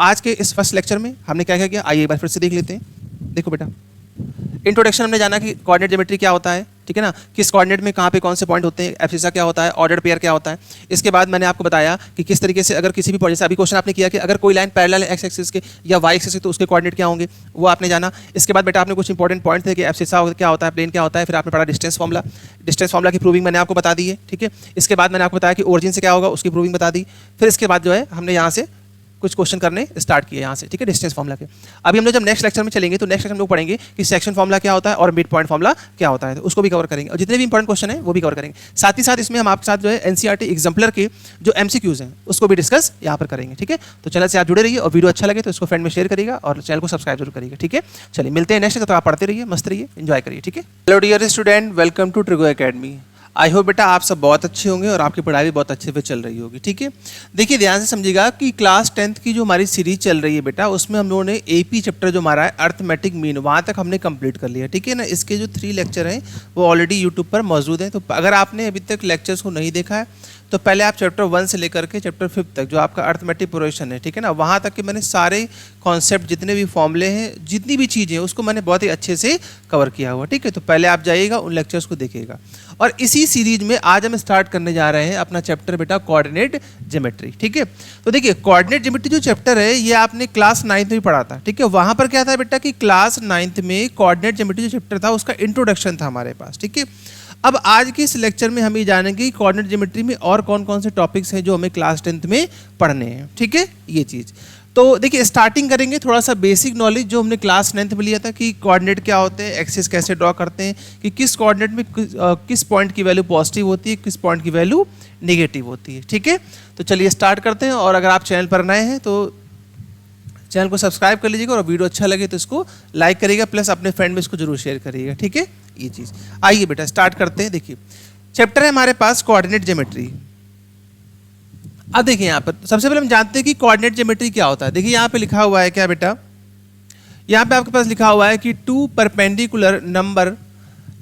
आज के इस फर्स्ट लेक्चर में हमने क्या क्या किया, आइए एक बार फिर से देख लेते हैं। देखो बेटा, इंट्रोडक्शन हमने जाना कि कोऑर्डिनेट ज्योमेट्री क्या होता है, ठीक है ना, किस कोऑर्डिनेट में कहाँ पे कौन से पॉइंट होते हैं, एब्सिसा क्या होता है, ऑर्डर्ड पेयर क्या होता है। इसके बाद मैंने आपको बताया कि किस तरीके से अगर किसी भी पॉइंट, जैसे अभी क्वेश्चन आपने किया कि अगर कोई लाइन पैरेलल है एक्स एक्सिस के या वाई एक्सिस के तो उसके कोऑर्डिनेट क्या होंगे, वो आपने जाना। इसके बाद बेटा आपने कुछ इंपॉर्टेंट पॉइंट थे कि एब्सिसा क्या होता है, प्लेन क्या होता है, फिर आपने पढ़ा डिस्टेंस फार्मूला की प्रूविंग मैंने आपको बता दी है, ठीक है। इसके बाद मैंने आपको बताया कि ओरिजिन से क्या होगा उसकी प्रूविंग बता दी। फिर इसके बाद जो है हमने यहाँ से कुछ क्वेश्चन करने स्टार्ट किए यहाँ से, ठीक है, डिस्टेंस फार्मूला के। अभी हम लोग जब नेक्स्ट लेक्चर में चलेंगे तो नेक्स्ट लेक्चर में लोग पढ़ेंगे कि सेक्शन फार्मूला क्या होता है और मिड पॉइंट फार्मूला क्या होता है, तो उसको भी कवर करेंगे और जितने भी इंपॉर्टेंट क्वेश्चन है वो भी कवर करेंगे। साथ ही साथ इसमें हम आपके साथ जो है एनसीईआरटी एग्जाम्पलर के जो एमसीक्यूज हैं उसको भी डिस्कस यहाँ पर करेंगे, ठीक है। तो चैनल से आप जुड़े रहिए और वीडियो अच्छा लगे तो इसको फ्रेंड में शेयर करिएगा और चैनल को सब्सक्राइब जरूर करिएगा, ठीक है। चलिए मिलते हैं नेक्स्ट, तो आप पढ़ते रहिए, मस्त रहिए, एंजॉय करिए, ठीक है। Hello dear student, welcome to Trigo Academy. I hope बेटा आप सब बहुत अच्छे होंगे और आपकी पढ़ाई भी बहुत अच्छे से चल रही होगी, ठीक है। देखिए ध्यान से समझिएगा कि क्लास 10th की जो हमारी सीरीज चल रही है बेटा, उसमें हम लोगों ने एपी चैप्टर जो हमारा है अर्थमेटिक मीन, वहाँ तक हमने कंप्लीट कर लिया, ठीक है ना। इसके जो 3 लेक्चर हैं वो ऑलरेडी यूट्यूब पर मौजूद हैं, तो अगर आपने अभी तक लेक्चर्स को नहीं देखा है तो पहले आप चैप्टर 1 से लेकर के चैप्टर 5 तक जो आपका अर्थमेटिक प्रोग्रेशन है, ठीक है ना, वहाँ तक के मैंने सारे कॉन्सेप्ट, जितने भी फॉर्मूले हैं, जितनी भी चीज़ें हैं उसको मैंने बहुत ही अच्छे से कवर किया हुआ, ठीक है। तो पहले आप जाइएगा उन लेक्चर्स को देखिएगा। और इसी सीरीज में आज हम स्टार्ट करने जा रहे हैं अपना चैप्टर बेटा कोऑर्डिनेट ज्योमेट्री, ठीक है। तो देखिए कोऑर्डिनेट ज्योमेट्री जो चैप्टर है ये आपने क्लास 9th में पढ़ा था, ठीक है। वहाँ पर क्या था बेटा कि क्लास 9th में कोऑर्डिनेट ज्योमेट्री जो चैप्टर था उसका इंट्रोडक्शन था हमारे पास, ठीक है। अब आज के इस लेक्चर में हम ये जानेंगे कि कोऑर्डिनेट ज्योमेट्री में और कौन कौन से टॉपिक्स हैं जो हमें क्लास 10th में पढ़ने हैं, ठीक है, ये चीज़। तो देखिए स्टार्टिंग करेंगे थोड़ा सा बेसिक नॉलेज जो हमने क्लास 9th में लिया था कि कोऑर्डिनेट क्या होते हैं, एक्सिस कैसे ड्रॉ करते हैं, कि किस कोऑर्डिनेट में किस पॉइंट की वैल्यू पॉजिटिव होती है, किस पॉइंट की वैल्यू नेगेटिव होती है, ठीक है। तो चलिए स्टार्ट करते हैं। और अगर आप चैनल पर नए हैं तो चैनल को सब्सक्राइब कर लीजिएगा और वीडियो अच्छा लगे तो इसको लाइक करिएगा, प्लस अपने फ्रेंड में इसको जरूर शेयर करिएगा, ठीक है, ये चीज़। आइए बेटा स्टार्ट करते हैं। देखिए चैप्टर है हमारे पास कोऑर्डिनेट ज्योमेट्री। अब देखिए यहाँ पर सबसे पहले हम जानते हैं कि कोऑर्डिनेट ज्योमेट्री क्या होता है। देखिए यहाँ पे लिखा हुआ है क्या बेटा, यहाँ पे आपके पास लिखा हुआ है कि 2 perpendicular number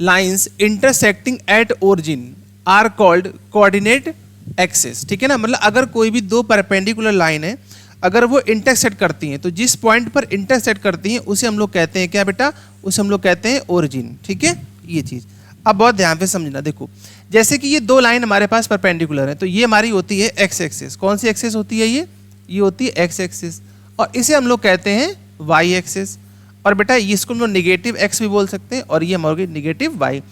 lines intersecting at origin are called coordinate axis, ठीक है ना। मतलब अगर कोई भी 2 परपेंडिकुलर लाइन है, अगर वो इंटरसेक्ट करती हैं तो जिस पॉइंट पर इंटरसेक्ट करती हैं उसे हम लोग कहते हैं क्या बेटा, उसे हम लोग कहते हैं ओरिजिन, ठीक है, ये चीज़। अब बहुत ध्यान से समझना, देखो जैसे कि ये 2 लाइन हमारे पास परपेंडिकुलर है तो ये हमारी होती है एक्स एक्सिस। कौन सी एक्सिस होती है ये होती है एक्स एक्सिस, और इसे हम लोग कहते हैं वाई एक्सिस। और बेटा इसको हम लोग निगेटिव एक्स भी बोल सकते हैं और ये हमारी निगेटिव वाई।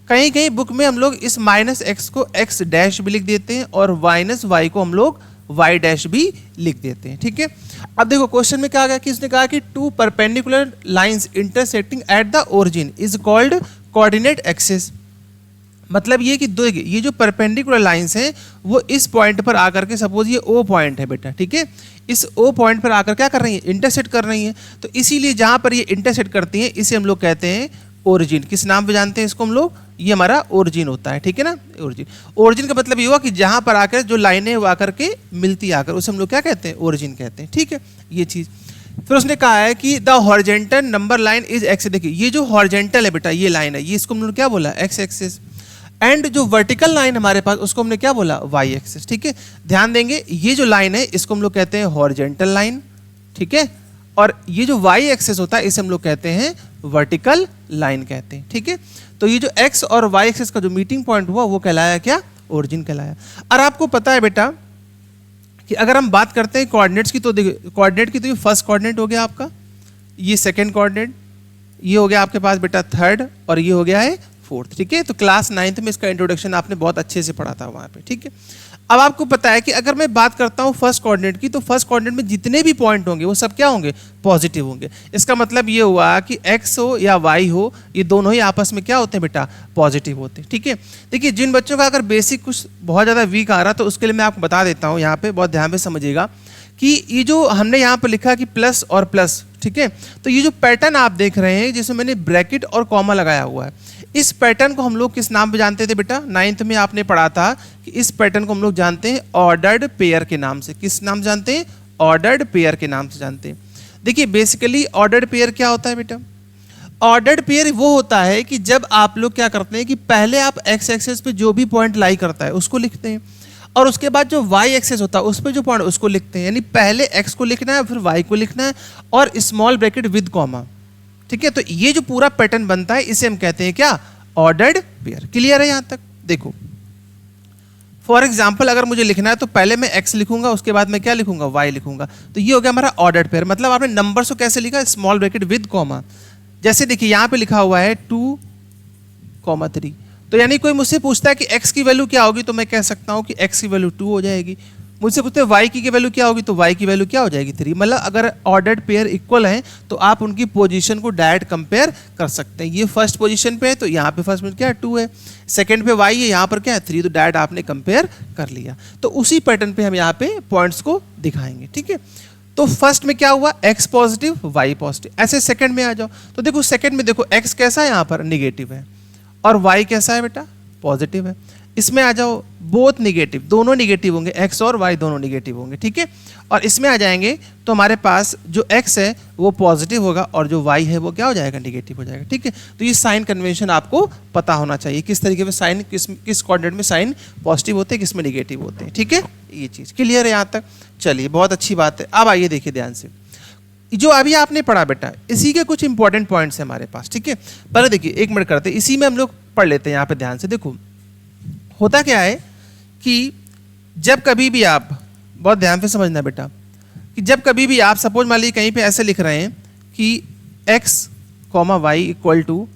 कहीं कहीं बुक में हम लोग इस माइनस एक्स को एक्स डैश भी लिख देते हैं और माइनस वाई को हम लोग वाई डैश भी लिख देते हैं, ठीक है। अब देखो क्वेश्चन में क्या आ गया कि इसने कहा कि 2 perpendicular lines intersecting at the origin is called coordinate axis. मतलब ये कि ये जो परपेंडिकुलर लाइंस हैं वो इस पॉइंट पर आकर के, सपोज ये ओ पॉइंट है बेटा, ठीक है, इस ओ पॉइंट पर आकर क्या कर रही है, इंटरसेक्ट कर रही हैं। तो इसीलिए जहां पर ये इंटरसेक्ट करती हैं इसे हम लोग कहते हैं ओरिजिन। किस नाम पे जानते हैं इसको हम लोग, ये हमारा ओरिजिन होता है, ठीक है ना, ओरिजिन। ओरिजिन का मतलब ये हुआ कि जहां पर आकर जो लाइनें वो आकर के मिलती आकर उसे हम लोग क्या कहते हैं, ओरिजिन कहते हैं, ठीक है, ये चीज़। फिर उसने कहा है कि the horizontal number line is x. देखिए ये जो हॉरिजॉन्टल है बेटा, ये लाइन है, ये इसको हम लोग क्या बोला, एक्स एक्सिस। एंड जो वर्टिकल लाइन हमारे पास उसको हमने क्या बोला, वाई एक्सिस, ठीक है। ध्यान देंगे ये जो लाइन है इसको हम लोग कहते हैं हॉरिजॉन्टल लाइन, ठीक है, और ये जो वाई एक्सिस होता है इसे हम लोग कहते हैं वर्टिकल लाइन कहते हैं, ठीक है। तो ये जो एक्स और वाई एक्सिस का जो मीटिंग पॉइंट हुआ वो कहलाया क्या, ओरिजिन कहलाया। और आपको पता है बेटा कि अगर हम बात करते हैं कोऑर्डिनेट्स की, तो देखिए कोऑर्डिनेट की तो ये फर्स्ट कोऑर्डिनेट हो गया आपका, ये सेकंड कोऑर्डिनेट, ये हो गया आपके पास बेटा थर्ड, और ये हो गया है फोर्थ, ठीक है। तो क्लास 9th में इसका इंट्रोडक्शन आपने बहुत अच्छे से पढ़ा था वहाँ पे, ठीक है। अब आपको पता है कि अगर मैं बात करता हूँ फर्स्ट कोऑर्डिनेट की, तो फर्स्ट कोऑर्डिनेट में जितने भी पॉइंट होंगे वो सब क्या होंगे, पॉजिटिव होंगे। इसका मतलब ये हुआ कि एक्स हो या वाई हो, ये दोनों ही आपस में क्या होते हैं बेटा, पॉजिटिव होते हैं, ठीक है। देखिए जिन बच्चों का अगर बेसिक कुछ बहुत ज़्यादा वीक आ रहा तो उसके लिए मैं आपको बता देता हूँ, यहाँ पे बहुत ध्यान से समझिएगा कि ये जो हमने यहाँ पर लिखा कि प्लस और प्लस, ठीक है, तो ये जो पैटर्न आप देख रहे हैं जिसमें मैंने ब्रैकेट और कॉमा लगाया हुआ है, इस पैटर्न को हम लोग किस नाम पे जानते थे बेटा, 9th में आपने पढ़ा था कि इस पैटर्न को हम लोग जानते हैं ऑर्डर्ड पेयर के नाम से। किस नाम जानते हैं, ऑर्डर्ड पेयर के नाम से जानते हैं। देखिए बेसिकली ऑर्डर्ड पेयर क्या होता है बेटा, ऑर्डर्ड पेयर वो होता है कि जब आप लोग क्या करते हैं कि पहले आप एक्स एक्सिस पे जो भी पॉइंट लाई करता है उसको लिखते हैं, और उसके बाद जो वाई एक्सेस होता है उस पर जो पॉइंट उसको लिखते हैं, यानी पहले एक्स को लिखना है फिर वाई को लिखना है और स्मॉल ब्रैकेट विद कॉमा। ठीक है, तो ये जो पूरा पैटर्न बनता है इसे हम कहते हैं क्या, ऑर्डर्ड पेयर। क्लियर है यहां तक? देखो फॉर एग्जाम्पल अगर मुझे लिखना है तो पहले मैं एक्स लिखूंगा, उसके बाद मैं क्या लिखूंगा, वाई लिखूंगा। तो ये हो गया हमारा ऑर्डर्ड पेयर। मतलब आपने नंबर्स को कैसे लिखा, स्मॉल ब्रैकेट विद कॉमा। जैसे देखिए यहाँ पे लिखा हुआ है 2,3, तो यानी कोई मुझसे पूछता है कि x की वैल्यू क्या होगी, तो मैं कह सकता हूँ कि x की वैल्यू 2 हो जाएगी। मुझसे पूछते हैं y की वैल्यू क्या होगी, तो y की वैल्यू क्या हो जाएगी, 3। मतलब अगर ऑर्डर्ड पेयर इक्वल हैं तो आप उनकी पोजीशन को डायरेक्ट कंपेयर कर सकते हैं। ये फर्स्ट पोजीशन पे है तो यहाँ पे फर्स्ट में क्या है 2 है, सेकंड पे y है, यहाँ पर क्या है 3, तो डायरेक्ट आपने कंपेयर कर लिया। तो उसी पैटर्न पे हम यहाँ पे पॉइंट्स को दिखाएंगे। ठीक है, तो फर्स्ट में क्या हुआ, x पॉजिटिव y पॉजिटिव। ऐसे सेकंड में आ जाओ तो देखो सेकंड में देखो x कैसा है, यहाँ पर निगेटिव है और y कैसा है बेटा, पॉजिटिव है। इसमें आ जाओ बोथ निगेटिव, दोनों निगेटिव होंगे, x और y दोनों निगेटिव होंगे। ठीक है, और इसमें आ जाएंगे तो हमारे पास जो x है वो पॉजिटिव होगा और जो y है वो क्या हो जाएगा, निगेटिव हो जाएगा। ठीक है, तो ये साइन कन्वेंशन आपको पता होना चाहिए, किस तरीके से साइन किस कोऑर्डिनेट में साइन पॉजिटिव होते हैं, किस में निगेटिव होते हैं। ठीक है, ये चीज़ क्लियर है यहाँ तक? चलिए बहुत अच्छी बात है। अब आइए देखिए ध्यान से, जो अभी आपने पढ़ा बेटा इसी के कुछ इंपॉर्टेंट पॉइंट्स हैं हमारे पास। ठीक है, पहले देखिए 1 मिनट करते, इसी में हम लोग पढ़ लेते हैं। यहाँ पे ध्यान से देखो, होता क्या है कि जब कभी भी आप, बहुत ध्यान से समझना बेटा, कि जब कभी भी आप सपोज मान लीजिए कहीं पे ऐसे लिख रहे हैं कि x, y इक्वल टू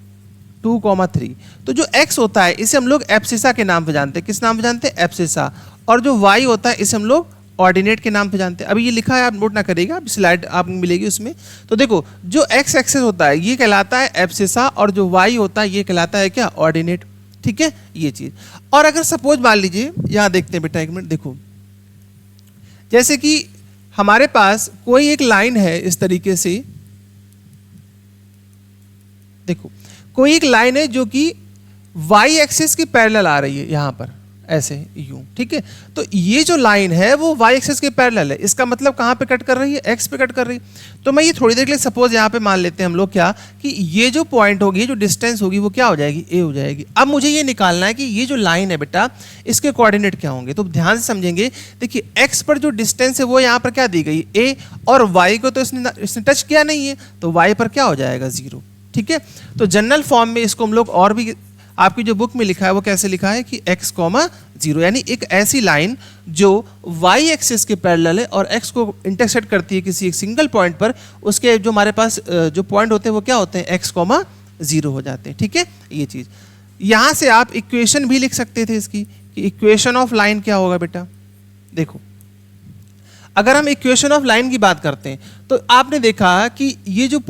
2,3, तो जो x होता है इसे हम लोग एब्सिसा के नाम पे जानते हैं। किस नाम पे जानते हैं, एब्सिसा। और जो y होता है इसे हम लोग ऑर्डिनेट के नाम पे जानते हैं। अभी ये लिखा है, आप नोट ना करिएगा, अब स्लाइड आपको मिलेगी उसमें। तो देखो जो x एक्सेस होता है ये कहलाता है एब्सिसा और जो y होता है ये कहलाता है क्या, ऑर्डिनेट। ठीक है, ये चीज। और अगर सपोज मान लीजिए, यहां देखते हैं बेटा 1 मिनट, देखो जैसे कि हमारे पास कोई एक लाइन है इस तरीके से, देखो कोई एक लाइन है जो कि y एक्सिस की पैरेलल आ रही है यहां पर ऐसे यूं। ठीक है, तो ये जो लाइन है वो y एक्सिस के पैरेलल है। इसका मतलब कहाँ पे कट कर रही है, x पे कट कर रही है। तो मैं ये थोड़ी देर के लिए सपोज यहाँ पे मान लेते हैं हम लोग क्या, कि ये जो पॉइंट होगी, जो डिस्टेंस होगी वो क्या हो जाएगी, a हो जाएगी। अब मुझे ये निकालना है कि ये जो लाइन है बेटा इसके कोऑर्डिनेट क्या होंगे। तो ध्यान से समझेंगे, देखिए x पर जो डिस्टेंस है वो यहाँ पर क्या दी गई, a, और y को तो इसने टच किया नहीं है, तो y पर क्या हो जाएगा, 0। ठीक है, तो जनरल फॉर्म में इसको हम लोग और भी, आपकी जो बुक में लिखा है वो कैसे लिखा है कि x, 0, यानी एक ऐसी लाइन जो y एक्सिस के पैरेलल है और x को इंटरसेक्ट करती है किसी एक सिंगल पॉइंट पर, उसके जो हमारे पास जो पॉइंट होते हैं वो क्या होते हैं, x, 0 हो जाते हैं। ठीक है, ये चीज़। यहाँ से आप इक्वेशन भी लिख सकते थे इसकी, कि इक्वेशन ऑफ लाइन क्या होगा बेटा। देखो अगर हम इक्वेशन ऑफ लाइन की बात करते हैं तो आपने देखा कि ये जो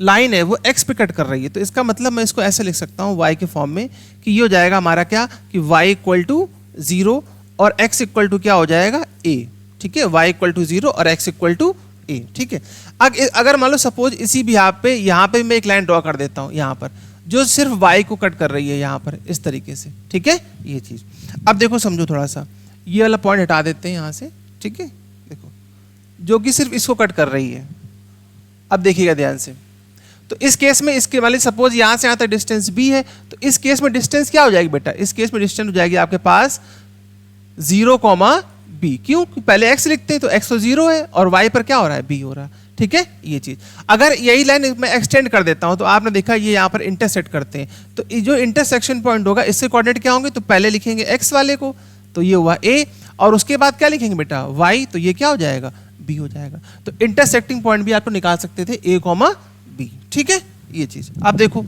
लाइन है वो x पे कट कर रही है, तो इसका मतलब मैं इसको ऐसे लिख सकता हूँ y के फॉर्म में, कि ये हो जाएगा हमारा क्या, कि y इक्वल टू 0 और x इक्वल टू क्या हो जाएगा, a। ठीक है, y इक्वल टू 0 और x इक्वल टू a। ठीक है, अगर मान लो सपोज इसी भी यहाँ पे मैं एक लाइन ड्रॉ कर देता हूँ यहाँ पर, जो सिर्फ y को कट कर रही है यहाँ पर इस तरीके से। ठीक है, ये चीज़। अब देखो समझो थोड़ा सा, ये वाला पॉइंट हटा देते हैं यहाँ से। ठीक है, देखो जो कि सिर्फ इसको कट कर रही है। अब देखिएगा ध्यान से, तो इस केस में इसके वाले सपोज यहाँ से यहाँ तक डिस्टेंस b है, तो इस केस में डिस्टेंस क्या हो जाएगी बेटा, इस केस में डिस्टेंस हो जाएगी आपके पास 0, b। क्यों, पहले x लिखते हैं तो x तो 0 है और y पर क्या हो रहा है, b हो रहा है। ठीक है, ये चीज़। अगर यही लाइन मैं एक्सटेंड कर देता हूँ तो आपने देखा ये यहाँ पर इंटरसेक्ट करते हैं, तो जो इंटरसेक्शन पॉइंट होगा इससे कोऑर्डिनेट क्या होंगे, तो पहले लिखेंगे x वाले को, तो ये हुआ a, और उसके बाद क्या लिखेंगे बेटा, y, तो ये क्या हो जाएगा, b हो जाएगा। तो इंटरसेक्टिंग पॉइंट भी आपको निकाल सकते थे a, b। ठीक है, ये चीज। अब देखो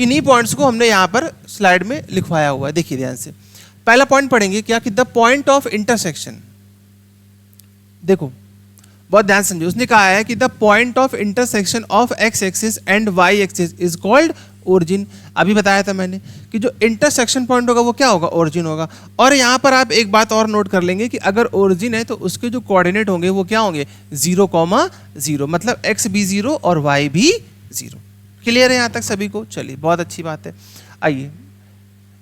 इन्हीं पॉइंट्स को हमने यहाँ पर स्लाइड में लिखवाया हुआ है, देखिए ध्यान से। पहला पॉइंट पढ़ेंगे क्या, कि द पॉइंट ऑफ इंटरसेक्शन। देखो बहुत ध्यान समझिए, उसने कहा है कि the point of intersection of x axis and y axis is called origin. अभी बताया था मैंने कि जो इंटरसेक्शन पॉइंट होगा वो क्या होगा, ओरिजिन होगा। और यहाँ पर आप एक बात और नोट कर लेंगे कि अगर ओरिजिन है तो उसके जो कोऑर्डिनेट होंगे वो क्या होंगे, 0, 0, मतलब x भी 0 और y भी 0। क्लियर है यहाँ तक सभी को? चलिए बहुत अच्छी बात है। आइए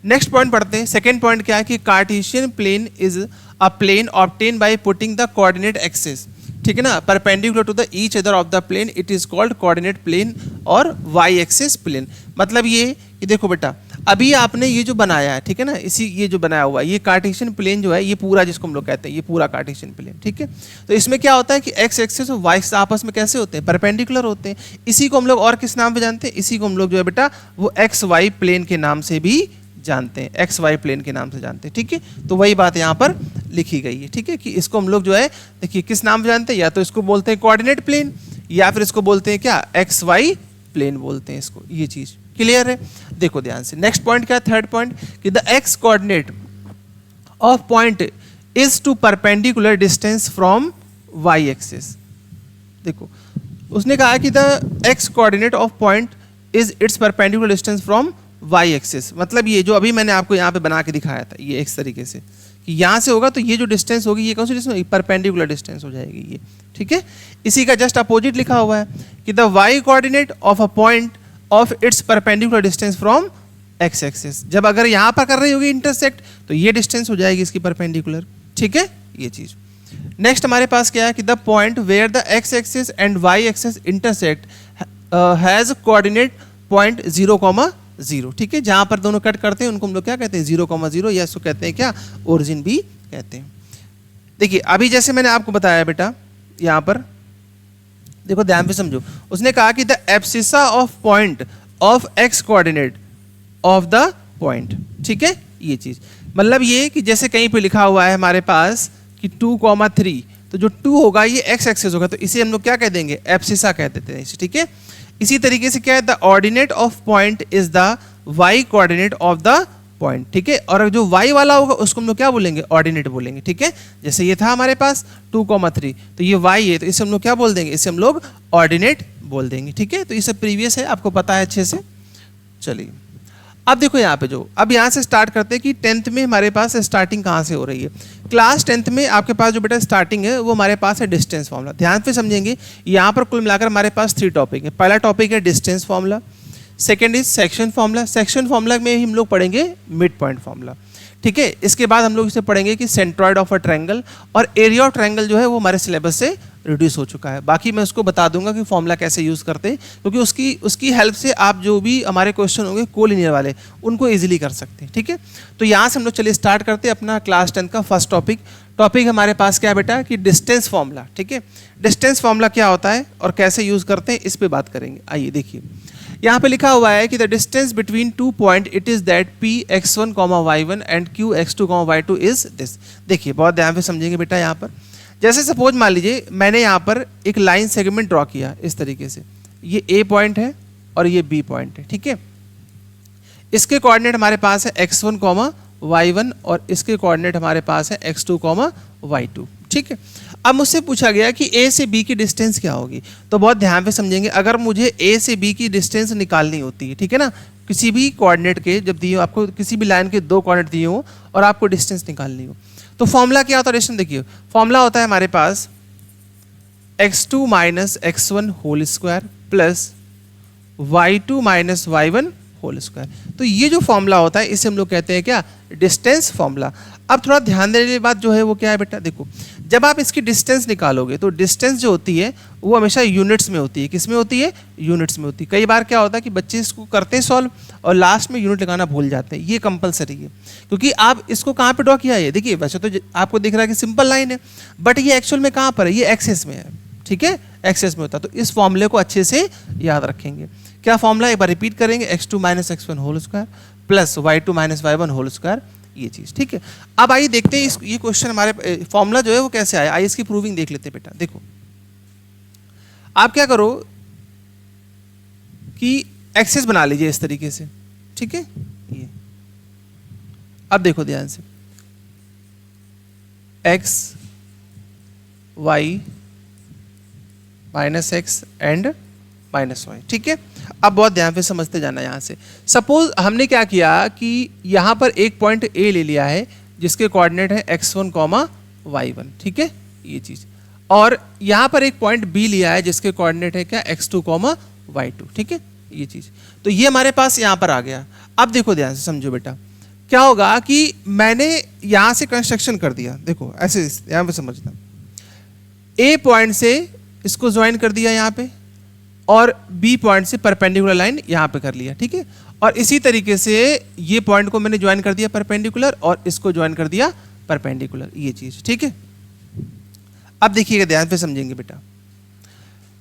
नेक्स्ट पॉइंट पढ़ते हैं। सेकेंड पॉइंट क्या है कि Cartesian plane is a plane obtain by putting the coordinate axis, ठीक है ना, perpendicular to the each other of the plane, it is called coordinate plane और वाई एक्सिस प्लेन। मतलब ये कि देखो बेटा अभी आपने ये जो बनाया है, ठीक है ना, इसी ये जो बनाया हुआ है, ये कार्टेशियन प्लेन जो है, ये पूरा जिसको हम लोग कहते हैं, ये पूरा कार्टेशियन प्लेन, ठीक है। तो इसमें क्या होता है कि एक्स एक्सिस और वाई एक्सिस आपस में कैसे होते हैं, परपेंडिकुलर होते हैं। इसी को हम लोग और किस नाम पे जानते हैं, इसी को हम लोग जो है बेटा वो एक्स वाई प्लेन के नाम से भी जानते हैं, एक्स वाई प्लेन के नाम से जानते हैं, ठीक है। तो वही बात यहाँ पर लिखी गई है, ठीक है, कि इसको हम लोग जो है देखिए किस नाम से जानते हैं, या तो इसको बोलते हैं कोऑर्डिनेट प्लेन, या फिर इसको बोलते हैं क्या, एक्स वाई प्लेन बोलते हैं इसको। ये चीज क्लियर है। देखो ध्यान से, नेक्स्ट पॉइंट क्या है, थर्ड पॉइंट, कि the X coordinate of point is to perpendicular distance from Y axis. देखो उसने कहा कि the X coordinate of point is its perpendicular distance from Y axis. मतलब ये जो अभी मैंने आपको यहाँ पे बना के दिखाया था, ये इस तरीके से कि यहाँ से होगा तो ये जो डिस्टेंस होगी, ये कौन सी डिस्टेंस, परपेंडिकुलर डिस्टेंस हो जाएगी ये, ठीक है। इसी का जस्ट अपोजिट लिखा हुआ है कि the Y coordinate of a point of its perpendicular distance from X axis. जब अगर यहाँ पर कर रही होगी इंटरसेक्ट, तो ये डिस्टेंस हो जाएगी इसकी परपेंडिकुलर, ठीक है, ये चीज। नेक्स्ट हमारे पास क्या है कि the point where the X axis and Y axis intersect has coordinate point 0,0, ठीक है। जहां पर दोनों कट करते हैं उनको हम लोग क्या कहते हैं, 0,0, या इसको कहते हैं क्या, ओरिजिन भी कहते हैं। देखिए अभी जैसे मैंने आपको बताया बेटा, यहाँ पर देखो ध्यान से समझो, उसने कहा कि the abscissa of point of x coordinate of the point, ठीक है, ये चीज। मतलब ये कि जैसे कहीं पे लिखा हुआ है हमारे पास कि 2,3, तो जो 2 होगा ये एक्स एक्सिस होगा, तो इसे हम लोग क्या कह देंगे, एब्सिसा कह देते हैं इसे, ठीक है। इसी तरीके से क्या है, the ordinate of point is the Y coordinate of the point, ठीक है। और जो वाई वाला होगा उसको हम लोग क्या बोलेंगे, ऑर्डिनेट बोलेंगे, ठीक है। जैसे ये था हमारे पास 2,3, तो ये वाई है, तो इसे हम लोग क्या बोल देंगे, इसे हम लोग ऑर्डिनेट बोल देंगे, ठीक है। तो ये सब प्रीवियस है, आपको पता है अच्छे से। चलिए अब देखो यहाँ पे जो, अब यहाँ से स्टार्ट करते हैं कि 10th में हमारे पास स्टार्टिंग कहाँ से हो रही है। क्लास 10th में आपके पास जो बेटा स्टार्टिंग है वो हमारे पास है डिस्टेंस फार्मूला। ध्यान से समझेंगे, यहाँ पर कुल मिलाकर हमारे पास 3 टॉपिक है। पहला टॉपिक है distance formula, second is section formula, section formula में ही हम लोग पढ़ेंगे मिड पॉइंट फार्मूला, ठीक है। इसके बाद हम लोग इसे पढ़ेंगे कि सेंट्रॉइड ऑफ अ ट्रायंगल, और एरिया ऑफ ट्रायंगल जो है वो हमारे सिलेबस से रिड्यूस हो चुका है। बाकी मैं उसको बता दूंगा कि फॉर्मूला कैसे यूज़ करते हैं, क्योंकि उसकी हेल्प से आप जो भी हमारे क्वेश्चन होंगे कोलिनियर वाले, उनको इजीली कर सकते हैं, ठीक है। तो यहाँ से हम लोग चलिए स्टार्ट करते हैं अपना क्लास 10 का फर्स्ट टॉपिक। टॉपिक हमारे पास क्या है बेटा, कि डिस्टेंस फार्मूला, ठीक है। डिस्टेंस फार्मूला क्या होता है और कैसे यूज़ करते हैं, इस पर बात करेंगे। आइए देखिए, यहाँ पे लिखा हुआ है कि the distance between 2 point it is that P x1, y1 and Q x2, y2 is this. देखिए बहुत ध्यान से समझेंगे बेटा। यहाँ पर जैसे सपोज मान लीजिए मैंने यहाँ पर एक लाइन सेगमेंट ड्रॉ किया इस तरीके से, ये A पॉइंट है और ये B पॉइंट है, ठीक है। इसके कोऑर्डिनेट हमारे पास है x1, y1 और इसके कोऑर्डिनेट हमारे पास है x2, y2, ठीक है। अब मुझसे पूछा गया कि A से B की डिस्टेंस क्या होगी, तो बहुत ध्यान से समझेंगे। अगर मुझे A से B की डिस्टेंस निकालनी होती है, ठीक है ना, किसी भी कोऑर्डिनेट के जब दिए हो आपको, किसी भी लाइन के 2 कोऑर्डिनेट दिए हो और आपको डिस्टेंस निकालनी हो, तो फॉर्मूला क्या होता है डिस्टेंस, देखिए फॉर्मूला होता है हमारे पास x2 minus x1 whole square plus y2 minus y1 whole square. तो ये जो फॉर्मूला होता है इसे हम लोग कहते हैं क्या, डिस्टेंस फॉर्मूला। अब थोड़ा ध्यान देने की बात जो है वो क्या है बेटा, देखो जब आप इसकी डिस्टेंस निकालोगे तो डिस्टेंस जो होती है वो हमेशा यूनिट्स में होती है। किस में होती है, यूनिट्स में होती है। कई बार क्या होता है कि बच्चे इसको करते हैं सॉल्व और लास्ट में यूनिट लगाना भूल जाते हैं। ये कंपलसरी है, क्योंकि आप इसको कहाँ पे ड्रॉ किया है, देखिए वैसे तो आपको दिख रहा है कि सिंपल लाइन है, बट ये एक्चुअल में कहाँ पर है, ये एक्सेस में है, ठीक है, एक्सेस में होता है। तो इस फॉर्मूले को अच्छे से याद रखेंगे। क्या फॉर्मूला, एक बार रिपीट करेंगे, x2 minus x1 whole square plus y2 minus y1 whole square, ये चीज, ठीक है। अब आइए देखते हैं ये क्वेश्चन हमारे फॉर्मूला जो है वो कैसे आया। आइए इसकी प्रूविंग देख लेते हैं बेटा। देखो आप क्या करो कि एक्सेस बना लीजिए इस तरीके से, ठीक है। ये अब देखो ध्यान से, x y minus x and minus Y, ठीक है। अब बहुत ध्यान से समझते जाना। यहाँ से सपोज हमने क्या किया कि यहाँ पर एक पॉइंट A ले लिया है जिसके कोऑर्डिनेट है x1, y1, ठीक है, ये चीज। और यहाँ पर एक पॉइंट B लिया है जिसके कोऑर्डिनेट है क्या, x2, y2, ठीक है, ये चीज। तो ये हमारे पास यहाँ पर आ गया। अब देखो ध्यान से समझो बेटा, क्या होगा कि मैंने यहाँ से कंस्ट्रक्शन कर दिया, देखो ऐसे यहाँ पे समझना, A पॉइंट से इसको ज्वाइन कर दिया यहाँ पे, और बी पॉइंट से परपेंडिकुलर लाइन यहाँ पे कर लिया, ठीक है। और इसी तरीके से ये पॉइंट को मैंने ज्वाइन कर दिया परपेंडिकुलर और इसको ज्वाइन कर दिया परपेंडिकुलर, ये चीज, ठीक है। अब देखिएगा, ध्यान पे समझेंगे बेटा।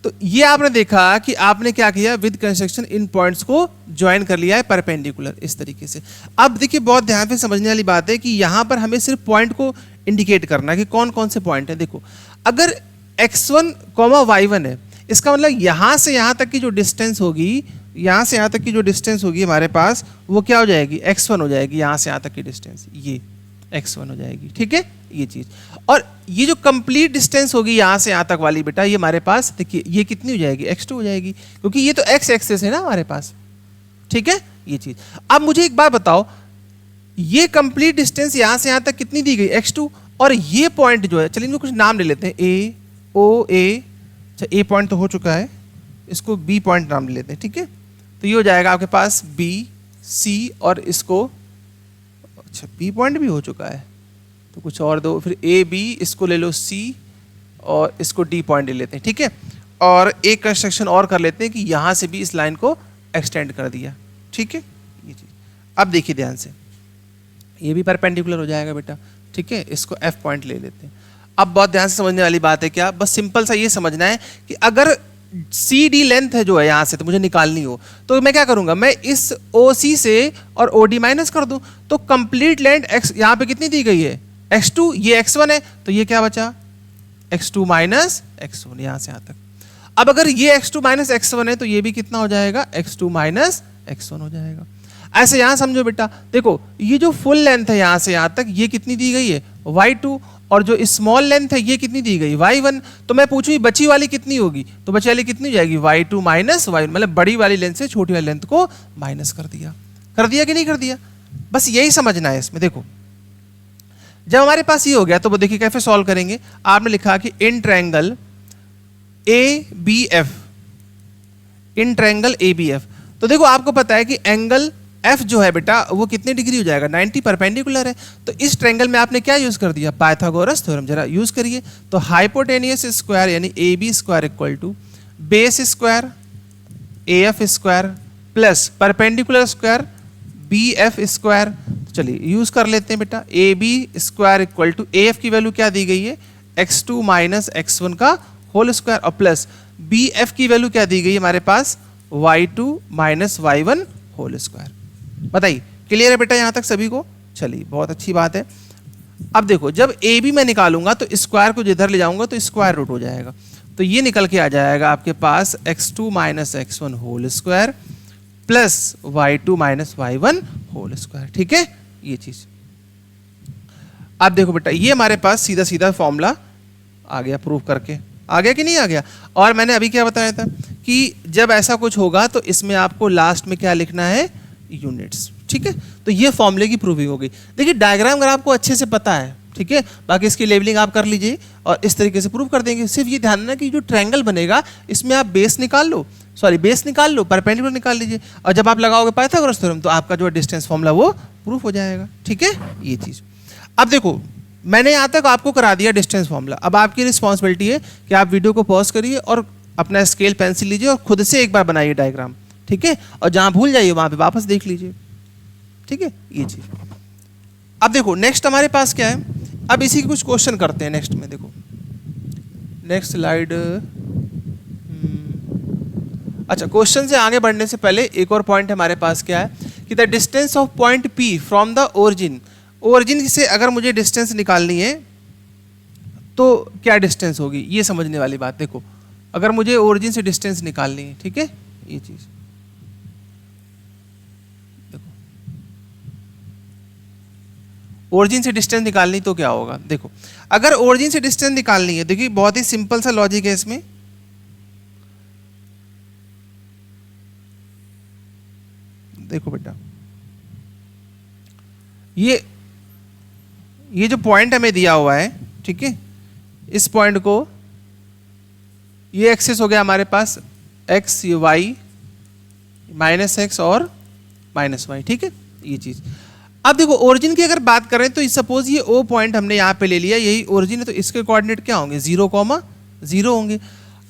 तो ये आपने देखा कि आपने क्या किया, विद कंस्ट्रक्शन इन पॉइंट्स को ज्वाइन कर लिया है परपेंडिकुलर इस तरीके से। अब देखिए बहुत ध्यान से समझने वाली बात है कि यहाँ पर हमें सिर्फ पॉइंट को इंडिकेट करना है कि कौन कौन से पॉइंट है। देखो अगर x1, y1 है, इसका मतलब यहाँ से यहाँ तक की जो डिस्टेंस होगी, यहाँ से यहाँ तक की जो डिस्टेंस होगी हमारे पास, वो क्या हो जाएगी, x1 हो जाएगी। यहाँ से यहाँ तक की डिस्टेंस ये x1 हो जाएगी, ठीक है, ये चीज। और ये जो कंप्लीट डिस्टेंस होगी यहाँ से यहाँ तक वाली बेटा, ये हमारे पास देखिए ये कितनी हो जाएगी, x2 हो जाएगी, क्योंकि ये तो x एक्सेस है ना हमारे पास, ठीक है, ये चीज। अब मुझे एक बात बताओ, ये कंप्लीट डिस्टेंस यहाँ से यहाँ तक कितनी दी गई, x2, और ये पॉइंट जो है, चलिए इनको कुछ नाम ले लेते हैं, ए ओ ए। अच्छा ए पॉइंट तो हो चुका है, इसको बी पॉइंट नाम ले लेते हैं, ठीक है। तो ये हो जाएगा आपके पास बी सी, और इसको, अच्छा बी पॉइंट भी हो चुका है तो कुछ और दो, फिर ए बी, इसको ले लो सी, और इसको डी पॉइंट ले लेते हैं, ठीक है। और एक कंस्ट्रक्शन और कर लेते हैं कि यहाँ से भी इस लाइन को एक्सटेंड कर दिया, ठीक है, ये चीज। अब देखिए ध्यान से, ये भी परपेंडिकुलर हो जाएगा बेटा, ठीक है। इसको एफ पॉइंट ले लेते हैं। अब बहुत ध्यान से समझने वाली बात है क्या, बस सिंपल सा ये समझना है कि अगर सी डी लेंथ है जो है यहाँ से, तो मुझे निकालनी हो, तो मैं क्या करूंगा, मैं इस ओ सी से और ओ डी माइनस कर दूं, तो कंप्लीट लेंथ एक्स यहाँ पे कितनी दी गई है, x2, ये x1 है, तो ये क्या बचा, x2 माइनस x1, यहाँ से यहाँ तक। अब अगर ये x2 माइनस x1 है, तो ये भी कितना हो जाएगा, x2 माइनस x1 हो जाएगा। ऐसे यहाँ समझो बेटा, देखो ये जो फुल लेंथ है यहाँ से यहाँ तक, ये कितनी दी गई है, y2, और जो स्मॉल लेंथ है ये कितनी दी गई, y1। तो मैं पूछूं बची वाली कितनी होगी, तो बची वाली कितनी हो जाएगी, y2 माइनस y1, मतलब बड़ी वाली लेंथ से छोटी वाली लेंथ को माइनस कर दिया कि नहीं कर दिया। बस यही समझना है इसमें। देखो जब हमारे पास ये हो गया, तो वो देखिए कैसे सॉल्व करेंगे। आपने लिखा कि in triangle A B F, in triangle A B F, तो देखो आपको पता है कि एंगल एफ जो है बेटा वो कितने डिग्री हो जाएगा, 90 परपेंडिकुलर है। तो इस ट्रायंगल में आपने क्या यूज कर दिया, पाइथागोरस थ्योरम, जरा यूज करिए। तो हाइपोटेनियस स्क्वायर यानी A B square equal to base square A F square plus perpendicular square B F square. चलिए यूज कर लेते हैं बेटा, A B square equal to A F की वैल्यू क्या दी गई है, x2 माइनस x1 का होल स्क्वायर, और प्लस बी एफ की वैल्यू क्या दी गई है हमारे पास, y2 minus y1 whole square. बताइए क्लियर है बेटा यहाँ तक सभी को। चलिए बहुत अच्छी बात है। अब देखो जब ए बी मैं निकालूंगा तो स्क्वायर को जिधर ले जाऊंगा तो स्क्वायर रूट हो जाएगा, तो ये निकल के आ जाएगा आपके पास x2 minus x1 whole square plus y2 minus y1 whole square, ठीक है, ये चीज। अब देखो बेटा ये हमारे पास सीधा सीधा फॉर्मूला आ गया, प्रूफ करके आ गया कि नहीं आ गया। और मैंने अभी क्या बताया था कि जब ऐसा कुछ होगा तो इसमें आपको लास्ट में क्या लिखना है, यूनिट्स, ठीक है। तो ये फॉर्मूले की प्रूविंग हो गई। देखिए डायग्राम अगर आपको अच्छे से पता है, ठीक है, बाकी इसकी लेवलिंग आप कर लीजिए और इस तरीके से प्रूव कर देंगे। सिर्फ ये ध्यान रखना कि जो ट्रायंगल बनेगा इसमें आप बेस निकाल लो, परपेंडिकुलर निकाल लीजिए, और जब आप लगाओगे पाइथागोरस थ्योरम तो आपका जो डिस्टेंस फॉर्मूला वो प्रूफ हो जाएगा, ठीक है, ये चीज। अब देखो मैंने यहाँ तक आपको करा दिया डिस्टेंस फॉर्मूला। अब आपकी रिस्पॉन्सिबिलिटी है कि आप वीडियो को पॉज करिए और अपना स्केल पेंसिल लीजिए और खुद से एक बार बनाइए डायग्राम, ठीक है, और जहां भूल जाइए वहां पे वापस देख लीजिए, ठीक है, ये चीज। अब देखो नेक्स्ट हमारे पास क्या है, अब इसी के कुछ क्वेश्चन करते हैं नेक्स्ट में। देखो नेक्स्ट स्लाइड। अच्छा क्वेश्चन से आगे बढ़ने से पहले एक और पॉइंट हमारे पास क्या है कि the distance of point P from the origin से अगर मुझे डिस्टेंस निकालनी है तो क्या डिस्टेंस होगी, ये समझने वाली बात। देखो अगर मुझे ओरिजिन से डिस्टेंस निकालनी है, ठीक है, ये चीज देखो, ओरिजिन से डिस्टेंस निकालनी तो क्या होगा। देखो अगर ओरिजिन से डिस्टेंस निकालनी है, देखिए बहुत ही सिंपल सा लॉजिक है इसमें। देखो बेटा ये जो पॉइंट हमें दिया हुआ है, ठीक है, इस पॉइंट को, ये एक्सिस हो गया हमारे पास एक्स वाई माइनस एक्स और माइनस वाई, ठीक है, ये चीज। अब देखो ओरिजिन की अगर बात करें तो सपोज ये ओ पॉइंट हमने यहाँ पे ले लिया, यही ओरिजिन है, तो इसके कोऑर्डिनेट क्या होंगे, 0, 0 होंगे।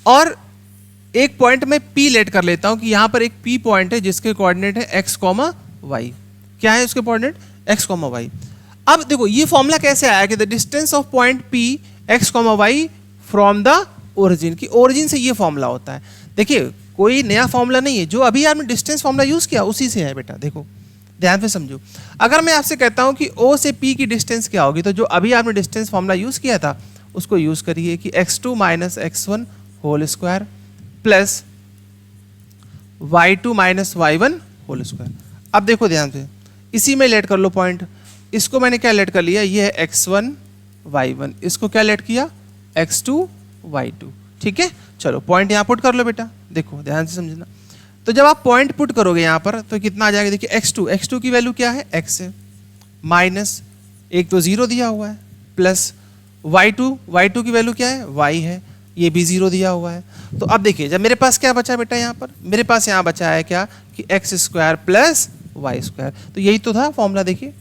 और एक पॉइंट में P लेट कर लेता हूं कि यहां पर एक P पॉइंट है जिसके कोऑर्डिनेट है x, y। क्या है उसके कोऑर्डिनेट? x, y। अब देखो ये फॉर्मूला कैसे आया कि the distance of point P x, y from the origin, की ओरिजिन से ये फॉर्मूला होता है। देखिए कोई नया फॉर्मूला नहीं है, जो अभी आपने डिस्टेंस फॉर्मूला यूज किया उसी से है बेटा। देखो ध्यान से समझो, अगर मैं आपसे कहता हूं कि O से P की डिस्टेंस क्या होगी, तो जो अभी आपने डिस्टेंस फॉर्मूला यूज किया था उसको यूज करिए कि x2 minus x1 whole square plus y2 minus y1 whole square. अब देखो ध्यान से, इसी में लेट कर लो पॉइंट। इसको मैंने क्या लेट कर लिया, ये है x1 y1, इसको क्या लेट किया x2 y2। ठीक है, चलो पॉइंट यहाँ पुट कर लो बेटा। देखो ध्यान से समझना, तो जब आप पॉइंट पुट करोगे यहाँ पर तो कितना आ जाएगा, देखिए x2 की वैल्यू क्या है x है, माइनस एक तो 0 दिया हुआ है, प्लस y2 की वैल्यू क्या है y है, ये भी 0 दिया हुआ है। तो अब देखिए जब मेरे पास क्या बचा बेटा, यहाँ पर मेरे पास यहाँ बचा है क्या कि x square plus Y square. तो यही तो था फॉर्मूला, देखिए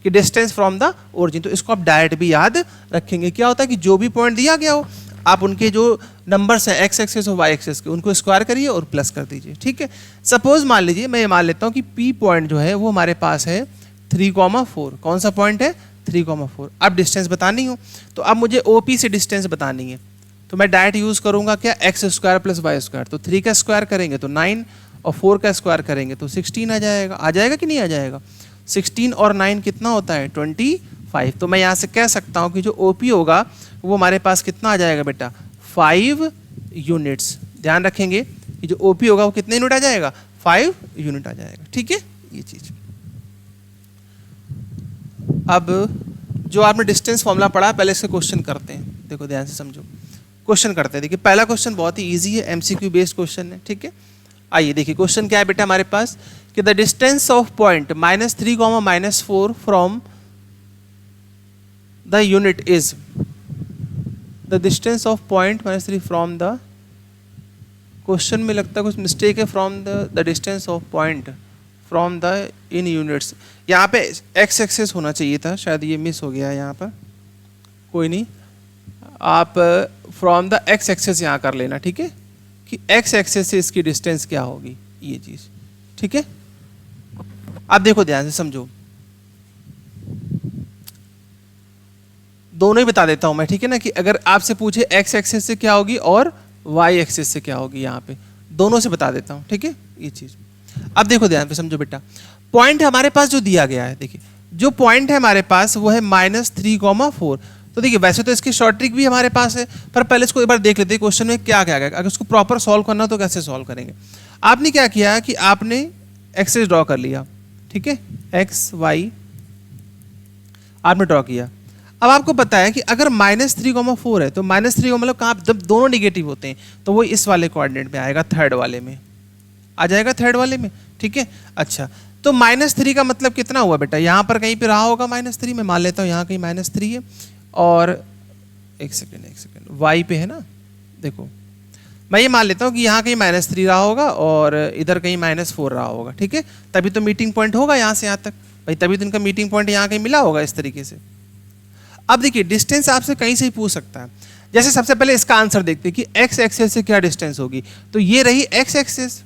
कि डिस्टेंस फ्रॉम द ओरिजिन। तो इसको आप डायरेक्ट भी याद रखेंगे। क्या होता है कि जो भी पॉइंट दिया गया हो आप उनके जो नंबर्स हैं x एक्सेस और y एक्सेस के, उनको स्क्वायर करिए और प्लस कर दीजिए। ठीक है, सपोज मान लीजिए मैं ये मान लेता हूँ कि P पॉइंट जो है वो हमारे पास है 3,4। कौन सा पॉइंट है 3,4। अब डिस्टेंस बतानी हो तो अब मुझे OP से डिस्टेंस बतानी है, तो मैं डायरेक्ट यूज करूंगा क्या, x square plus Y square. तो 3 का स्क्वायर करेंगे तो 9 और 4 का स्क्वायर करेंगे तो 16 आ जाएगा। आ जाएगा कि नहीं आ जाएगा? 16 और 9 कितना होता है 25। तो मैं यहाँ से कह सकता हूँ कि जो OP होगा वो हमारे पास कितना आ जाएगा बेटा 5 यूनिट्स। ध्यान रखेंगे कि जो OP होगा वो कितने यूनिट आ जाएगा 5 यूनिट आ जाएगा। ठीक है, ये चीज। अब जो आपने डिस्टेंस फॉर्मूला पढ़ा पहले इसके क्वेश्चन करते हैं। देखो ध्यान से समझो, क्वेश्चन करते हैं। देखिए पहला क्वेश्चन बहुत ही इजी है, MCQ बेस्ड क्वेश्चन है। ठीक है, आइए देखिए क्वेश्चन क्या है बेटा हमारे पास कि the distance of point -3, -4 from the unit is, the distance of point -3 from the, question में लगता है कुछ मिस्टेक है, from the distance of point from the in units. यहाँ पे x एक्सेस होना चाहिए था, शायद ये मिस हो गया है यहाँ पर, कोई नहीं, आप फ्रॉम द x एक्सेस यहाँ कर लेना। ठीक है, कि x एक्सेस से इसकी डिस्टेंस क्या होगी, ये चीज। ठीक है, अब देखो ध्यान से समझो, दोनों ही बता देता हूं मैं। ठीक है ना, कि अगर आपसे पूछे x एक्सेस से क्या होगी और y एक्सेस से क्या होगी, यहाँ पे दोनों से बता देता हूं। ठीक है, ये चीज। अब देखो ध्यान से समझो बेटा, पॉइंट हमारे पास जो दिया गया है, देखिए जो पॉइंट है हमारे पास वो है -3,4। तो देखिए वैसे तो इसकी शॉर्ट ट्रिक भी हमारे पास है, पर पहले इसको एक बार देख लेते हैं क्वेश्चन में क्या क्या गया। अगर उसको प्रॉपर सॉल्व करना हो तो कैसे सॉल्व करेंगे। आपने क्या किया कि आपने एक्सेस ड्रॉ कर लिया। ठीक है, x y आपने ड्रॉ किया। अब आपको पता है कि अगर -3,4 है तो -3 मतलब कहाँ, जब दोनों निगेटिव होते हैं तो वो इस वाले कोऑर्डिनेट में आएगा, थर्ड वाले में आ जाएगा, थर्ड वाले में। ठीक है, अच्छा तो -3 का मतलब कितना हुआ बेटा, यहाँ पर कहीं पे रहा होगा -3, मैं मान लेता हूँ यहाँ कहीं -3 है, और एक सेकेंड y पे है ना, देखो मैं ये मान लेता हूँ कि यहाँ कहीं -3 रहा होगा और इधर कहीं -4 रहा होगा। ठीक है, तभी तो मीटिंग पॉइंट होगा यहाँ से यहाँ तक भाई, तभी तो इनका मीटिंग पॉइंट यहाँ कहीं मिला होगा इस तरीके से। अब देखिए डिस्टेंस आपसे कहीं से ही पूछ सकता है। जैसे सबसे पहले इसका आंसर देखते हैं कि x एक्सेस से क्या डिस्टेंस होगी, तो ये रही x एक्सेस